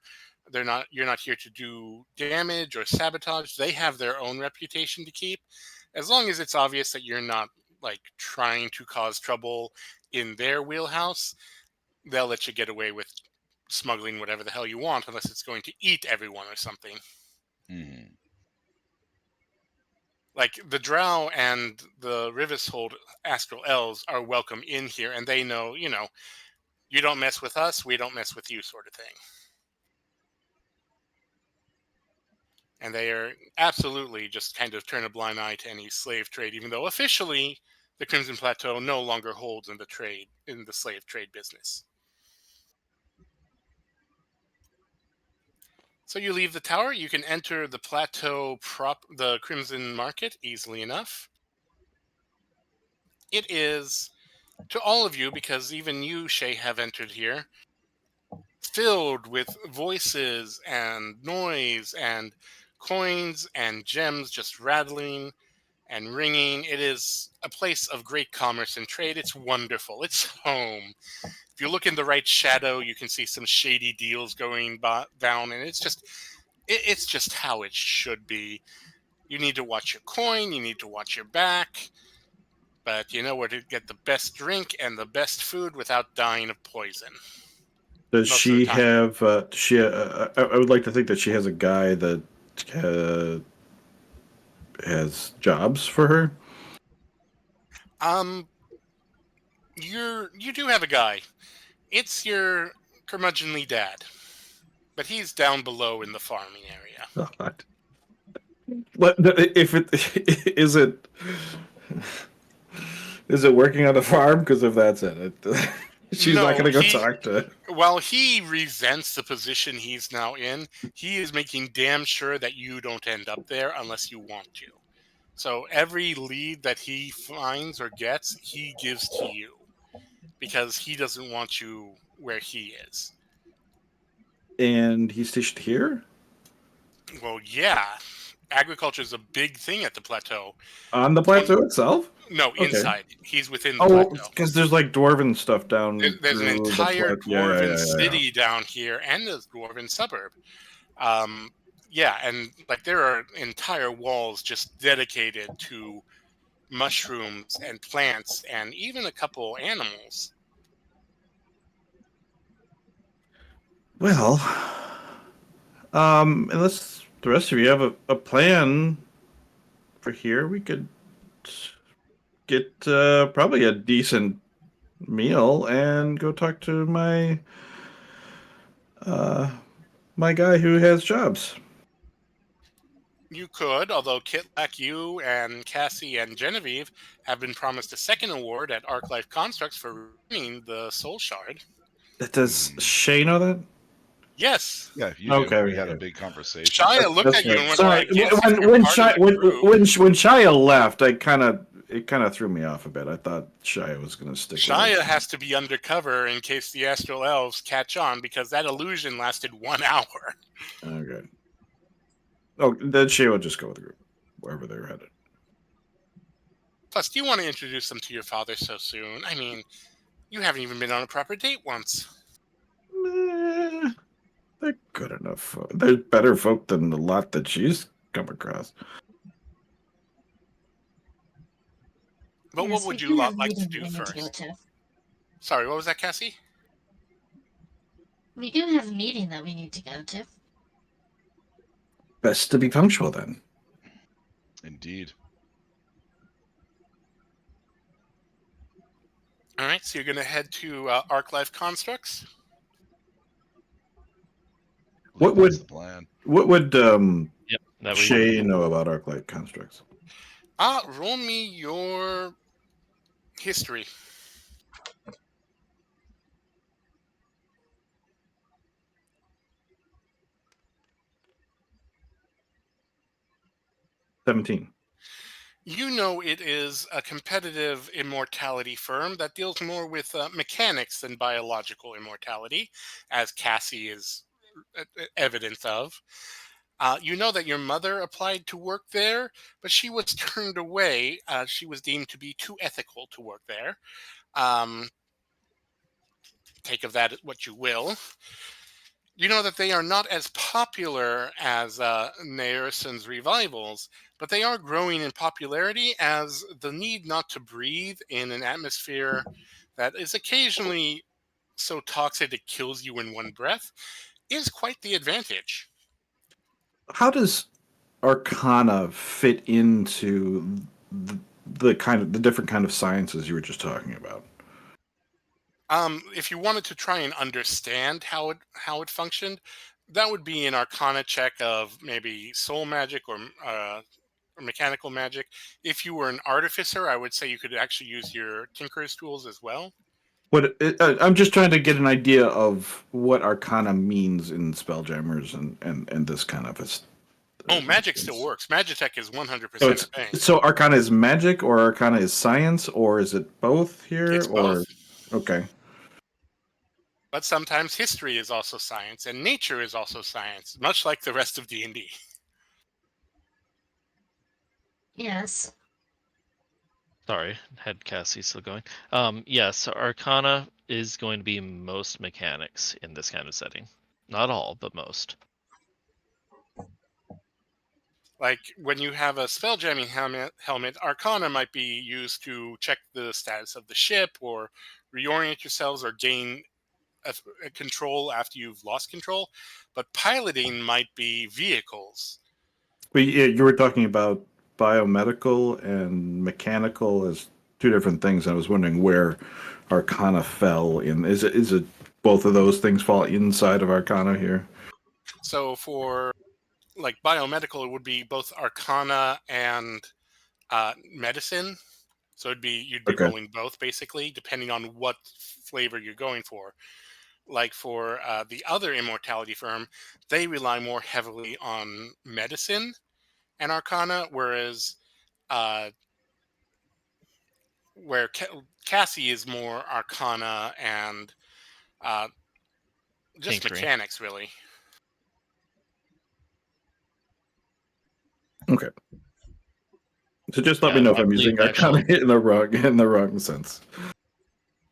You're not here to do damage or sabotage. They have their own reputation to keep. As long as it's obvious that you're not like trying to cause trouble in their wheelhouse, they'll let you get away with smuggling whatever the hell you want, unless it's going to eat everyone or something. Mm-hmm. Like the Drow and the Rivishold Astral Elves are welcome in here, and they know, you don't mess with us, we don't mess with you, sort of thing. And they are absolutely just kind of turn a blind eye to any slave trade, even though officially the Crimson Plateau no longer holds in the slave trade business. So you leave the tower. You can enter the plateau the Crimson Market easily enough. It is, to all of you, because even you, Shay, have entered here, filled with voices and noise and coins and gems just rattling and ringing. It is a place of great commerce and trade. It's wonderful. It's home. If you look in the right shadow, you can see some shady deals going down, and it's just how it should be. You need to watch your coin. You need to watch your back. But you know where to get the best drink and the best food without dying of poison. Does Most of the she time. have? I would like to think that she has a guy that has jobs for her. You do have a guy. It's your curmudgeonly dad, but he's down below in the farming area. God. But if it is it is it working on the farm? Because if that's it, she's No, not going to go he- talk to. While he resents the position he's now in, he is making damn sure that you don't end up there unless you want to. So every lead that he finds or gets, he gives to you because he doesn't want you where he is. And he's stationed here Well, yeah, agriculture is a big thing at the plateau. on the plateau itself. No, Okay. inside. He's within the Oh, plateau. because there's like dwarven stuff down. There's an through the entire plat- yeah, dwarven yeah. city down here and a dwarven suburb. Yeah, and like there are entire walls just dedicated to mushrooms and plants and even a couple animals. Well, unless the rest of you have a plan for here, we could get probably a decent meal and go talk to my guy who has jobs. You could, although Kitlak, you and Cassie and Genevieve have been promised a second award at Arc Life Constructs for winning the Soul Shard. Does Shay know that? Yes. Yeah, you Okay, do. We had a okay. big conversation. Shia looked That's at you right. and went Sorry, like, yes, if when you're when part Shia of the when, crew. when Shia left, it kind of threw me off a bit. I thought Shia was going to stick. Shia with it. has to be undercover in case the Astral Elves catch on because that illusion lasted 1 hour. Okay. Oh, then Shia will just go with the group wherever they're headed. Plus, do you want to introduce them to your father so soon? I mean, you haven't even been on a proper date once. Meh, they're good enough. They're better folk than the lot that she's come across. But Yes, what we would do you have like to meeting do we need first? go to. Sorry, what was that, Cassie? We do have a meeting that we need to go to. Best to be punctual then. Indeed. All right, so you're going to head to Arc Life Constructs. What That's would- the plan? What would Yep. That we Shay know about Arclight constructs? Roll me your history. $17. You know it is a competitive immortality firm that deals more with mechanics than biological immortality, as Cassie is evidence of. You know that your mother applied to work there, but she was turned away. She was deemed to be too ethical to work there. Take of that what you will. You know that they are not as popular as Naerson's revivals, but they are growing in popularity as the need not to breathe in an atmosphere that is occasionally so toxic it kills you in one breath is quite the advantage. How does Arcana fit into the different kind of sciences you were just talking about? If you wanted to try and understand how it functioned, that would be an Arcana check of maybe soul magic or mechanical magic. If you were an artificer, I would say you could actually use your Tinker's tools as well. I'm just trying to get an idea of what Arcana means in Spelljammers and this kind of Oh, magic still works. Magitech is 100% So a it's thing. so Arcana is magic or Arcana is science or is it both here? It's or both. Okay. But sometimes history is also science, and nature is also science, much like the rest of D&D. Yes. Sorry, had Cassie still going. Yes, Arcana is going to be most mechanics in this kind of setting. Not all, but most. Like when you have a spelljamming helmet, Arcana might be used to check the status of the ship or reorient yourselves or gain a control after you've lost control. But piloting might be vehicles. But yeah, you were talking about biomedical and mechanical as two different things. I was wondering where Arcana fell in. Is it both of those things fall inside of Arcana here? So for like biomedical, it would be both Arcana and medicine. So you'd be Okay. rolling both basically, depending on what flavor you're going for. Like for the other immortality firm, they rely more heavily on medicine and Arcana, whereas where Cassie is more Arcana and just Tinkering. mechanics, really. Okay. So just let Yeah, me know if I I'm using believe Arcana actually- in the wrong sense.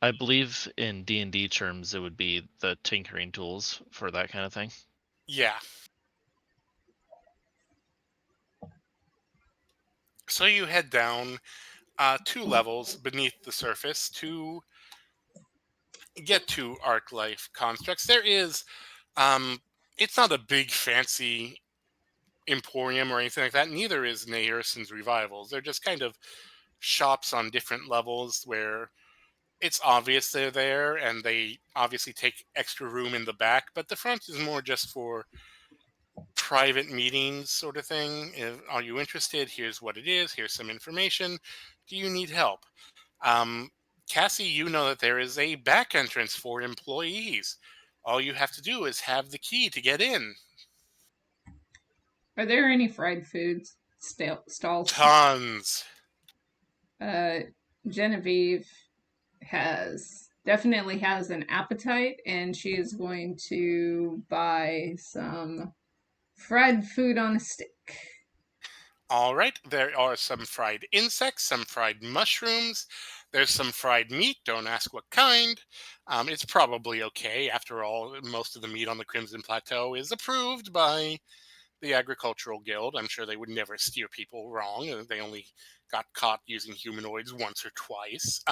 I believe in D&D terms, it would be the tinkering tools for that kind of thing. Yeah. So you head down 2 levels beneath the surface to get to Arc Life Constructs. There is, it's not a big fancy emporium or anything like that. Neither is Nayerson's Revivals. They're just kind of shops on different levels where it's obvious they're there and they obviously take extra room in the back, but the front is more just for private meetings sort of thing. Are you interested? Here's what it is. Here's some information. Do you need help? Cassie, you know that there is a back entrance for employees. All you have to do is have the key to get in. Are there any fried foods stalls? Tons. Genevieve definitely has an appetite, and she is going to buy some fried food on a stick. All right, there are some fried insects, some fried mushrooms. There's some fried meat. Don't ask what kind. It's probably okay. After all, most of the meat on the Crimson Plateau is approved by the Agricultural Guild. I'm sure they would never steer people wrong. They only got caught using humanoids once or twice.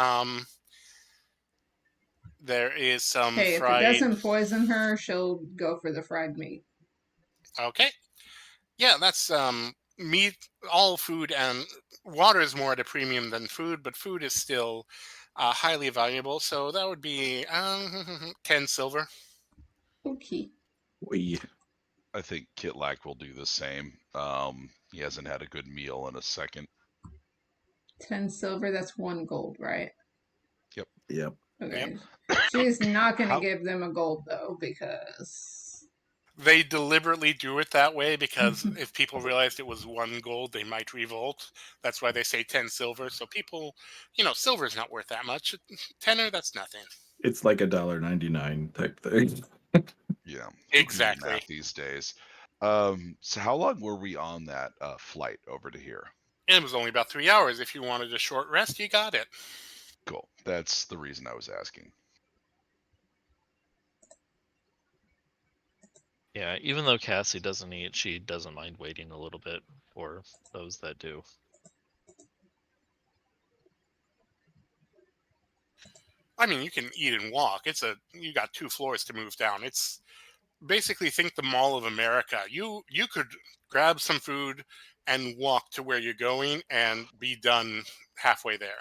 There is some Hey, fried. if it doesn't poison her, she'll go for the fried meat. Okay. Yeah, that's meat. All food and water is more at a premium than food, but food is still highly valuable. So that would be 10 silver. Okay. I think Kitlak will do the same. He hasn't had a good meal in a second. 10 silver, that's 1 gold, right? Yep. Okay. She's not going to How- give them a gold, though, because... They deliberately do it that way because if people realized it was 1 gold, they might revolt. That's why they say 10 silver. So people, silver is not worth that much. Tenner, that's nothing. It's like $1.99 type thing. Yeah. Exactly. Math these days. So how long were we on that flight over to here? It was only about 3 hours. If you wanted a short rest, you got it. Cool. That's the reason I was asking. Yeah, even though Cassie doesn't eat, she doesn't mind waiting a little bit for those that do. I mean, you can eat and walk. You got 2 floors to move down. It's basically think the Mall of America. You could grab some food and walk to where you're going and be done halfway there.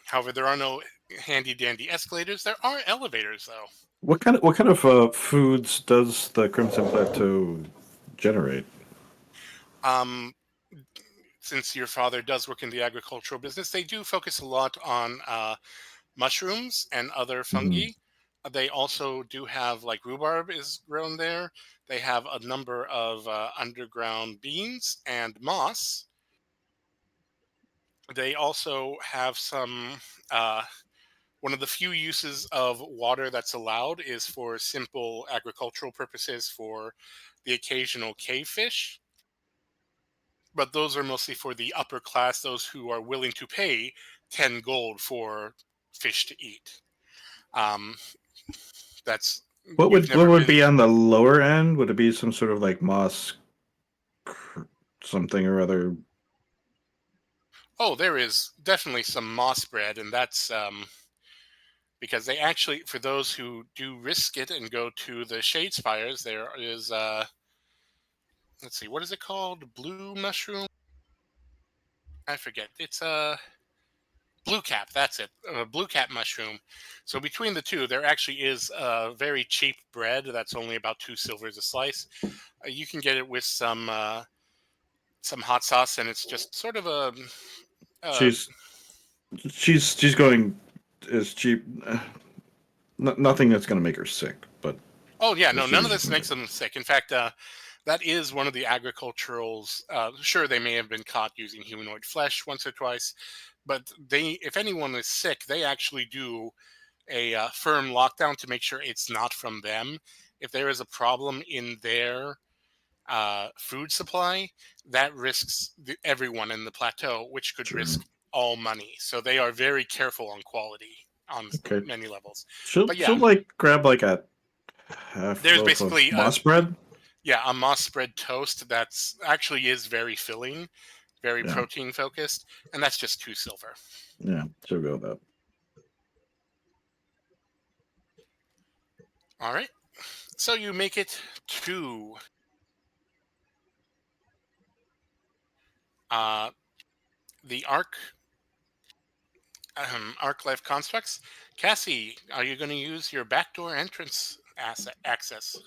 However, there are no handy dandy escalators. There are elevators, though. What kind of foods does the Crimson Plateau generate? since your father does work in the agricultural business, they do focus a lot on mushrooms and other fungi. They also do have, like, rhubarb is grown there. They have a number of underground beans and moss. They also have some. One of the few uses of water that's allowed is for simple agricultural purposes for the occasional cave fish. But those are mostly for the upper class, those who are willing to pay 10 gold for fish to eat. That's What you've would never been- be on the lower end? Would it be some sort of like moss, something or other? Oh, there is definitely some moss bread, and that's because they actually, for those who do risk it and go to the Shadespires, there is let's see, what is it called? Blue mushroom? I forget. It's blue cap. That's it. Blue cap mushroom. So between the two, there actually is a very cheap bread that's only about 2 silvers a slice. You can get it with some hot sauce, and it's just sort of a. She's going as cheap. Nothing that's going to make her sick, but Oh yeah, no, as none cheap of as this you makes can them sick. In fact, that is one of the agriculturals. Sure, they may have been caught using humanoid flesh once or twice, but if anyone is sick, they actually do a firm lockdown to make sure it's not from them. If there is a problem in their food supply, that risks everyone in the plateau, which could Sure. risk all money. So they are very careful on quality on Okay. many levels. she'll But yeah. she'll like grab like a half There's loaf basically of moss bread. Yeah, a moss spread toast that's actually is very filling, very Yeah. protein focused, and that's just 2 silver. Yeah, she'll go with that. All right. So you make it to the Arc Life Constructs. Cassie, are you going to use your backdoor entrance access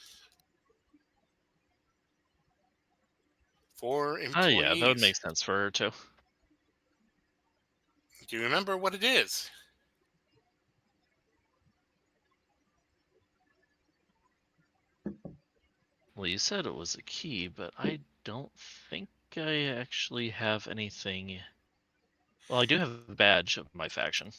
for employees? Yeah, that would make sense for her too. Do you remember what it is? Well, you said it was a key, but I don't think I actually have anything. Well, I do have a badge of my faction.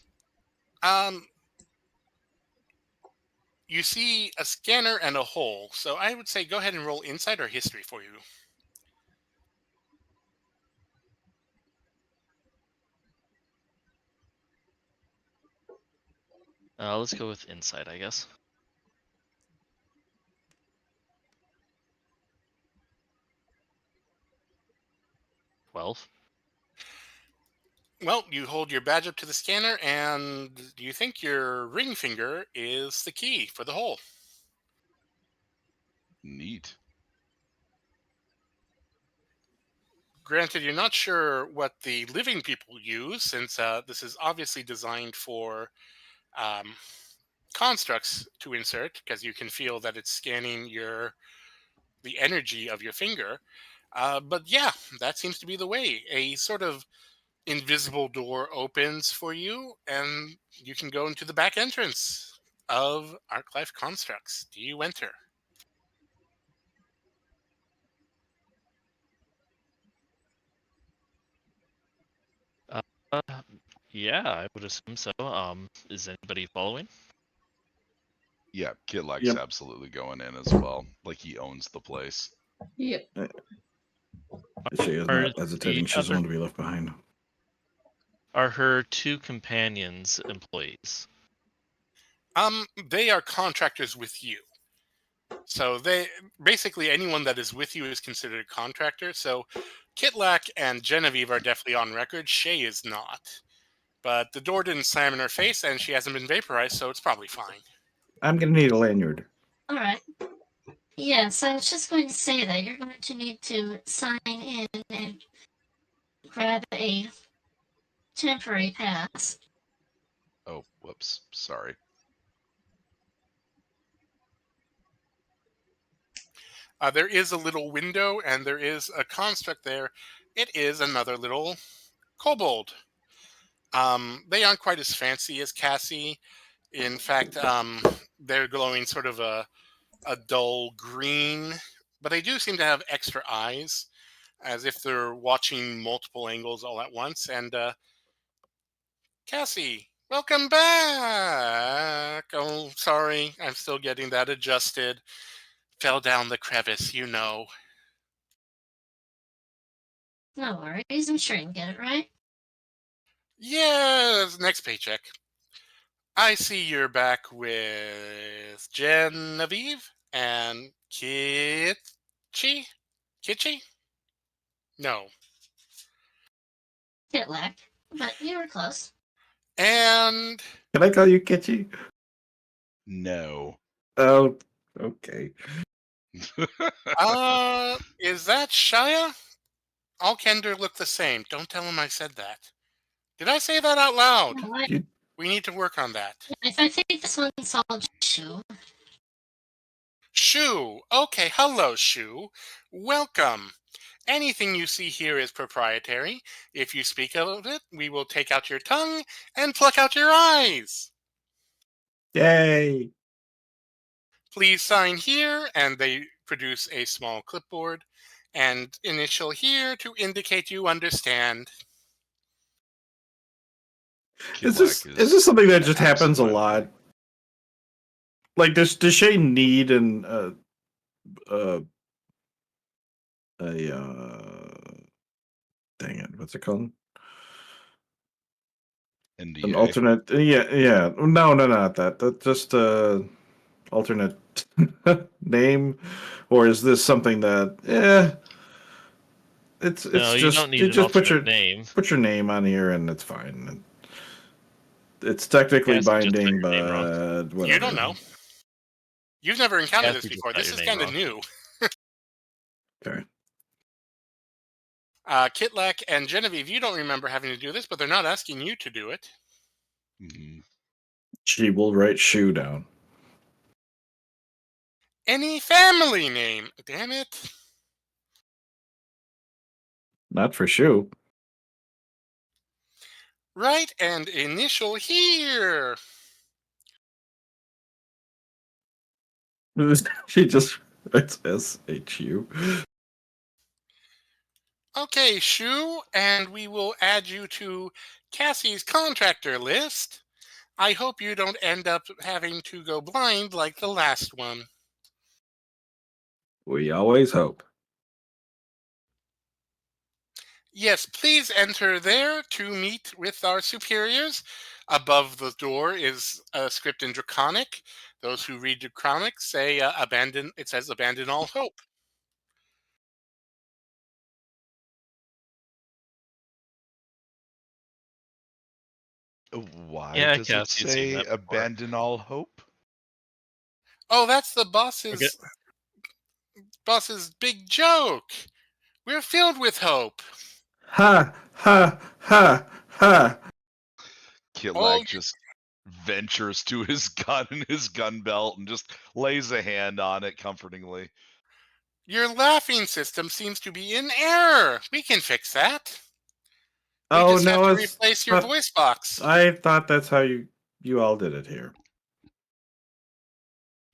You see a scanner and a hole, so I would say go ahead and roll insight or history for you. Let's go with insight, I guess. 12. Well, you hold your badge up to the scanner, and you think your ring finger is the key for the hole. Neat. Granted, you're not sure what the living people use, since this is obviously designed for constructs to insert, because you can feel that it's scanning the energy of your finger. But yeah, that seems to be the way. A sort of invisible door opens for you, and you can go into the back entrance of Arc Life Constructs. Do you enter? Yeah, I would assume so. Is anybody following? Yeah, Kitlack's Yep. absolutely going in as well. Like he owns the place. Yep. She is Are not hesitating. the She doesn't other- want to be left behind. Are her 2 companions employees? They are contractors with you. So they basically anyone that is with you is considered a contractor. So Kitlack and Genevieve are definitely on record. Shay is not. But the door didn't slam in her face, and she hasn't been vaporized, so it's probably fine. I'm gonna need a lanyard. All right. Yes, I was just going to say that you're going to need to sign in and grab a temporary pass. Oh, whoops. Sorry. There is a little window, and there is a construct there. It is another little kobold. They aren't quite as fancy as Cassie. In fact, they're glowing sort of a dull green, but they do seem to have extra eyes, as if they're watching multiple angles all at once. And Cassie, welcome back. Oh, sorry, I'm still getting that adjusted. Fell down the crevice, you know. No worries, I'm sure you can get it right. Yes, next paycheck. I see you're back with Genevieve and Kitchi? Kitchi? No. Kitlak, but you were close. And Can I call you Kitchy? No. Oh, okay. is that Shia? All Kender look the same. Don't tell him I said that. Did I say that out loud? No, We need to work on that. I think this one's all Shu. Shu. Okay, hello, Shu. Welcome. Anything you see here is proprietary. If you speak of it, we will take out your tongue and pluck out your eyes. Yay! Please sign here, and they produce a small clipboard, and initial here to indicate you understand. Is this something that just happens a lot? Like, does Shane need dang it, what's it called? NDA. An alternate, yeah. No, not that. That just alternate name, or is this something that it's No, you just don't need you an just put your alternate name. put your name on here and it's fine. It's technically Cassie just binding, got your name wrong. but whatever. You don't know. You've never encountered Cassie this just before. got This your is name kind of wrong. new. Okay. Kitlak and Genevieve, you don't remember having to do this, but they're not asking you to do it. Mhm. She will write shoe down. Any family name. Damn it. Not for shoe. Right, and initial here. She just writes SHU. Okay, Shu, and we will add you to Cassie's contractor list. I hope you don't end up having to go blind like the last one. We always hope. Yes, please enter there to meet with our superiors. Above the door is a script in Draconic. Those who read Draconic say abandon. It says abandon all hope. Why Yeah, does it Cassie's seen say that before. abandon all hope? Oh, that's the boss's big joke. We're filled with hope. Ha ha ha ha. Kitlak Oh, just ventures to his gun and his gun belt and just lays a hand on it comfortingly. your laughing system seems to be in error. We can fix that. We Oh just no, have to it's replace your but voice box. I thought that's how you all did it here.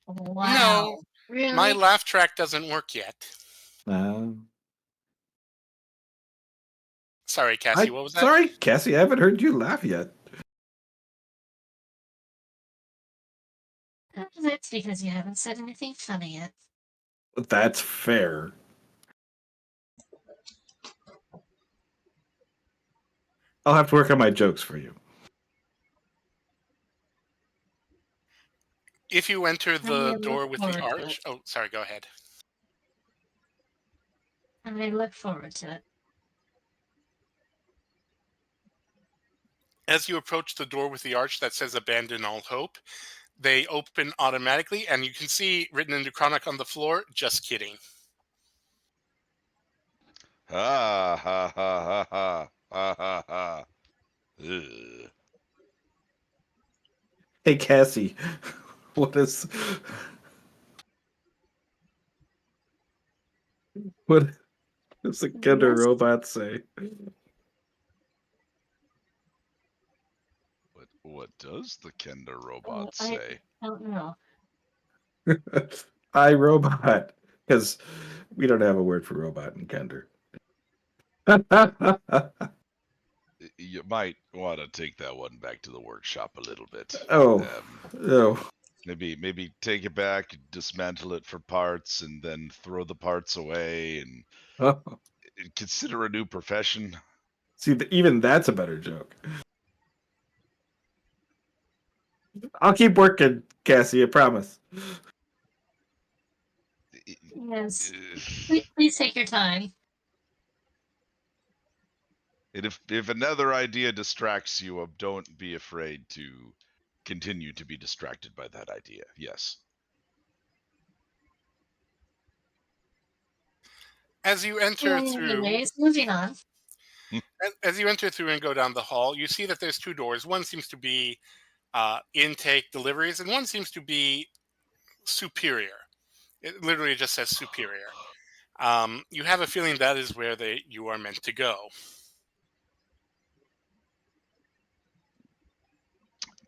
Wow. No, Really? my laugh track doesn't work yet. Sorry, Cassie, what was that? Sorry, Cassie, I haven't heard you laugh yet. That's because you haven't said anything funny yet. That's fair. I'll have to work on my jokes for you. If you enter the look door with the forward to arch. Oh, sorry, go ahead. I look forward to it. As you approach the door with the arch that says abandon all hope, they open automatically, and you can see written in Draconic on the floor, just kidding. Ha ha ha ha ha ha ha ha. Ugh. Hey, Cassie, what is? What does the Kender Yes. robot say? What does the Kender robot I say? don't know. I robot, because we don't have a word for robot in Kender. You might want to take that one back to the workshop a little bit. Oh, oh, Maybe take it back, dismantle it for parts, and then throw the parts away, and oh. consider a new profession. See, even that's a better joke. I'll keep working, Cassie. I promise. Yes. Uh, Please take your time. And if another idea distracts you, don't be afraid to continue to be distracted by that idea. Yes. As you enter through, Anyways, moving on. as you enter through and go down the hall, you see that there's two doors. One seems to be intake deliveries, and one seems to be superior. It literally just says superior. You have a feeling that is where you are meant to go.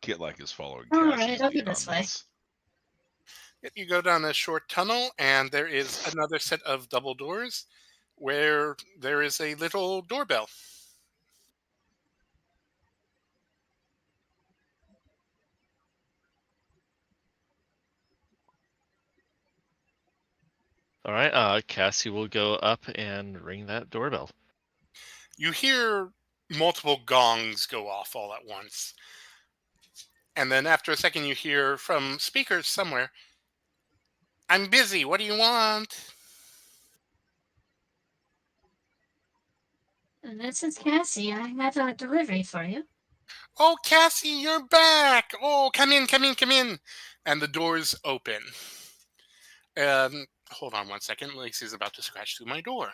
Kitlak is following All Cassie's right, I'll go lead this on way. this. You go down a short tunnel, and there is another set of double doors where there is a little doorbell. All right, Cassie will go up and ring that doorbell. You hear multiple gongs go off all at once. And then after a second, you hear from speakers somewhere, "I'm busy. What do you want?" This is Cassie. I have a delivery for you. "Oh, Cassie, you're back. Oh, come in, come in, come in." And the doors open. Hold on one second. Lacey's about to scratch through my door.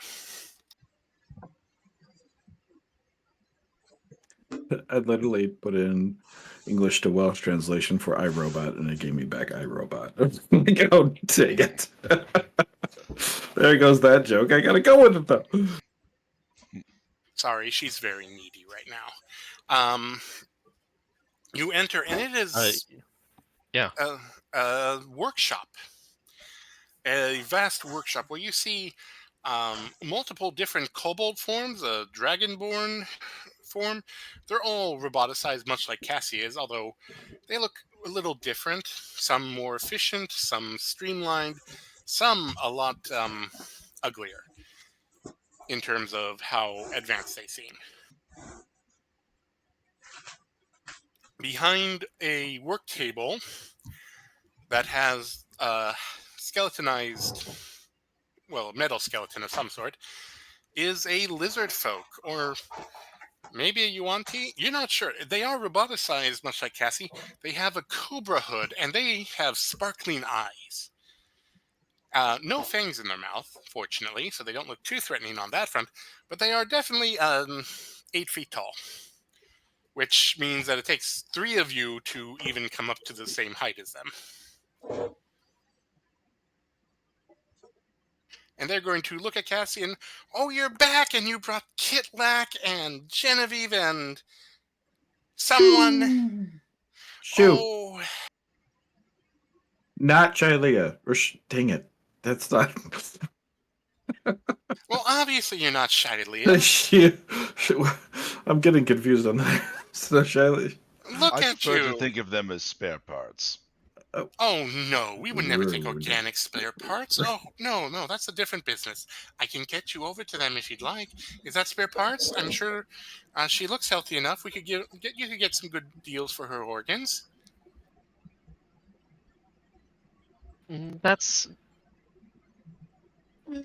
I literally put in English to Welsh translation for iRobot, and it gave me back iRobot. I'm like, oh, dang it. There goes that joke. I gotta go with it, though. Sorry, she's very needy right now. You enter, and it is yeah. a workshop. A vast workshop where you see multiple different kobold forms, a dragonborn form. They're all roboticized, much like Cassie is, although they look a little different. Some more efficient, some streamlined, some a lot uglier in terms of how advanced they seem. Behind a work table that has a skeletonized, well, metal skeleton of some sort, is a lizard folk, or maybe a Yuan-Ti. You're not sure. They are roboticized, much like Cassie. They have a cobra hood, and they have sparkling eyes. No fangs in their mouth, fortunately, so they don't look too threatening on that front. But they are definitely 8 feet tall, which means that it takes 3 of you to even come up to the same height as them. And they're going to look at Cassie and, "Oh, you're back, and you brought Kitlak and Genevieve and someone." Shoot. Oh, Not Shilea. Or dang it. That's not. well, obviously you're not Shilea. I'm getting confused on that. It's not Shilea. Look I at prefer you. to think of them as spare parts. Oh, no, we would never take Rude. organic spare parts. Oh, no, that's a different business. I can get you over to them if you'd like. Is that spare parts? I'm sure she looks healthy enough. We could you could get some good deals for her organs. That's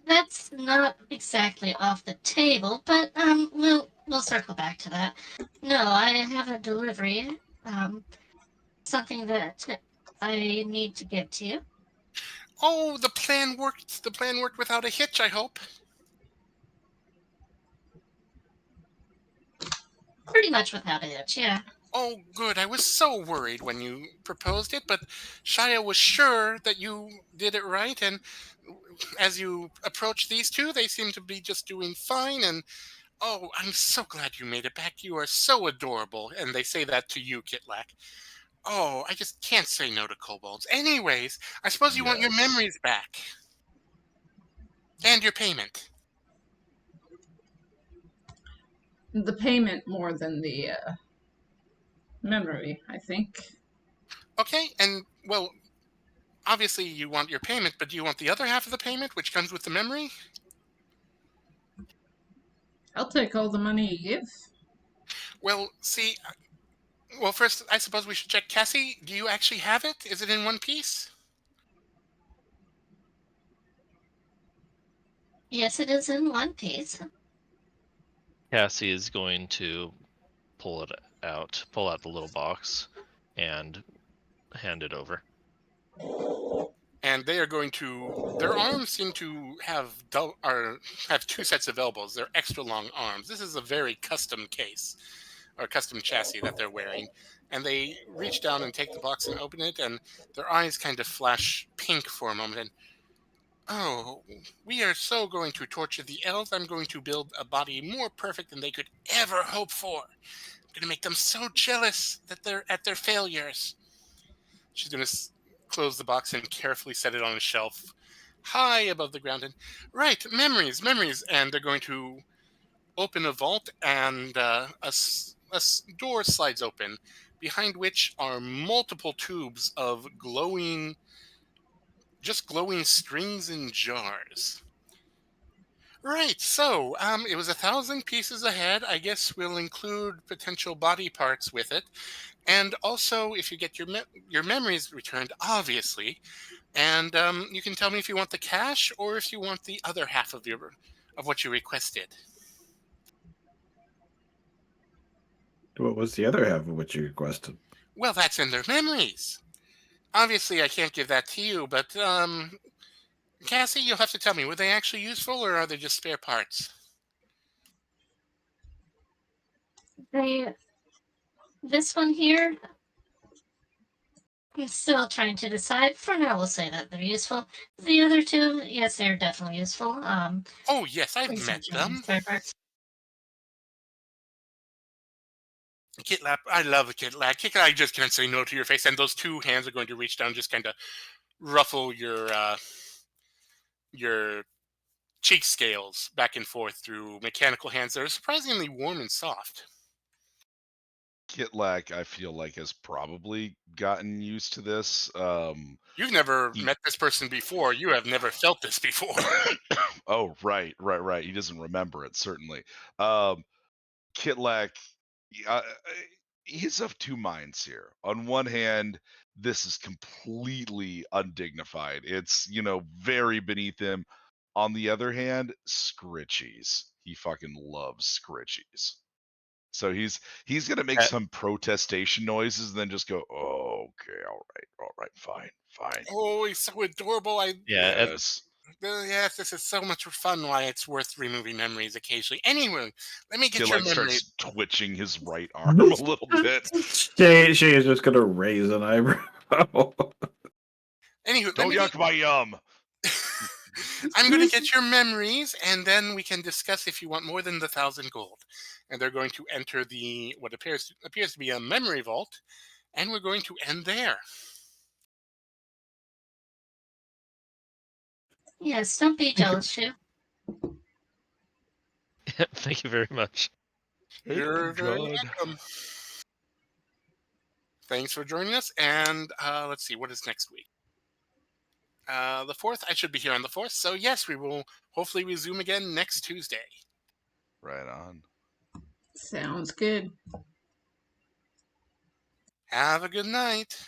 That's not exactly off the table, but we'll circle back to that. No, I have a delivery. Something that I need to get to you. Oh, the plan worked. The plan worked without a hitch, I hope. Pretty much without a hitch, yeah. Oh, good. I was so worried when you proposed it, but Shia was sure that you did it right. And as you approach these two, they seem to be just doing fine. And oh, I'm so glad you made it back. You are so adorable. And they say that to you, Kitlak. Oh, I just can't say no to kobolds. Anyways, I suppose you want your Yes. memories back. And your payment. The payment more than the memory, I think. Okay, and well, obviously you want your payment, but do you want the other half of the payment, which comes with the memory? I'll take all the money you give. Well, see, well, first, I suppose we should check. Cassie, do you actually have it? Is it in one piece? Yes, it is in one piece. Cassie is going to pull out the little box, and hand it over. And they are going to. Their arms seem to have have two sets of elbows. They're extra long arms. This is a very custom case or custom chassis that they're wearing. And they reach down and take the box and open it, and their eyes kind of flash pink for a moment. And oh, we are so going to torture the elves. I'm going to build a body more perfect than they could ever hope for. I'm going to make them so jealous that they're at their failures. She's going to close the box and carefully set it on a shelf high above the ground. And right, memories. And they're going to open a vault, and a door slides open, behind which are multiple tubes of glowing strings and jars. Right, so it was 1,000 pieces ahead. I guess we'll include potential body parts with it, and also if you get your memories returned, obviously, and you can tell me if you want the cash or if you want the other half of what you requested. What was the other half of what you requested? Well, that's in their memories. Obviously, I can't give that to you, but Cassie, you'll have to tell me, were they actually useful or are they just spare parts? This one here, I'm still trying to decide. For now, we'll say that they're useful. The other two, yes, they're definitely useful. Oh, yes, I've Please met don't join them. spare parts. Kitlap, I love Kitlap. Kitlap, I just can't say no to your face. And those two hands are going to reach down, just kind of ruffle your cheek scales back and forth through mechanical hands that are surprisingly warm and soft. Kitlak, I feel like, has probably gotten used to this. You've never met this person before. You have never felt this before. Oh, right. He doesn't remember it, certainly. Kitlak, uh, he's of two minds here. On one hand, this is completely undignified. It's, very beneath him. On the other hand, Scritchies. He fucking loves Scritchies. So he's gonna make some protestation noises and then just go, oh, okay, all right, fine. Oh, he's so adorable. Yes. Yes, this is so much fun. Why it's worth removing memories occasionally. Anyway, let me get He your like memories. starts twitching his right arm a little bit. She is just gonna raise an eyebrow. Anywho, Don't yuck my yum. I'm going to get your memories, and then we can discuss if you want more than the 1,000 gold. And they're going to enter what appears to be a memory vault, and we're going to end there. Yes, don't be jealous, Shu. Thank you very much. You're very welcome. Thanks for joining us, and let's see, what is next week? The 4th, I should be here on the 4th, so yes, we will hopefully resume again next Tuesday. Right on. Sounds good. Have a good night.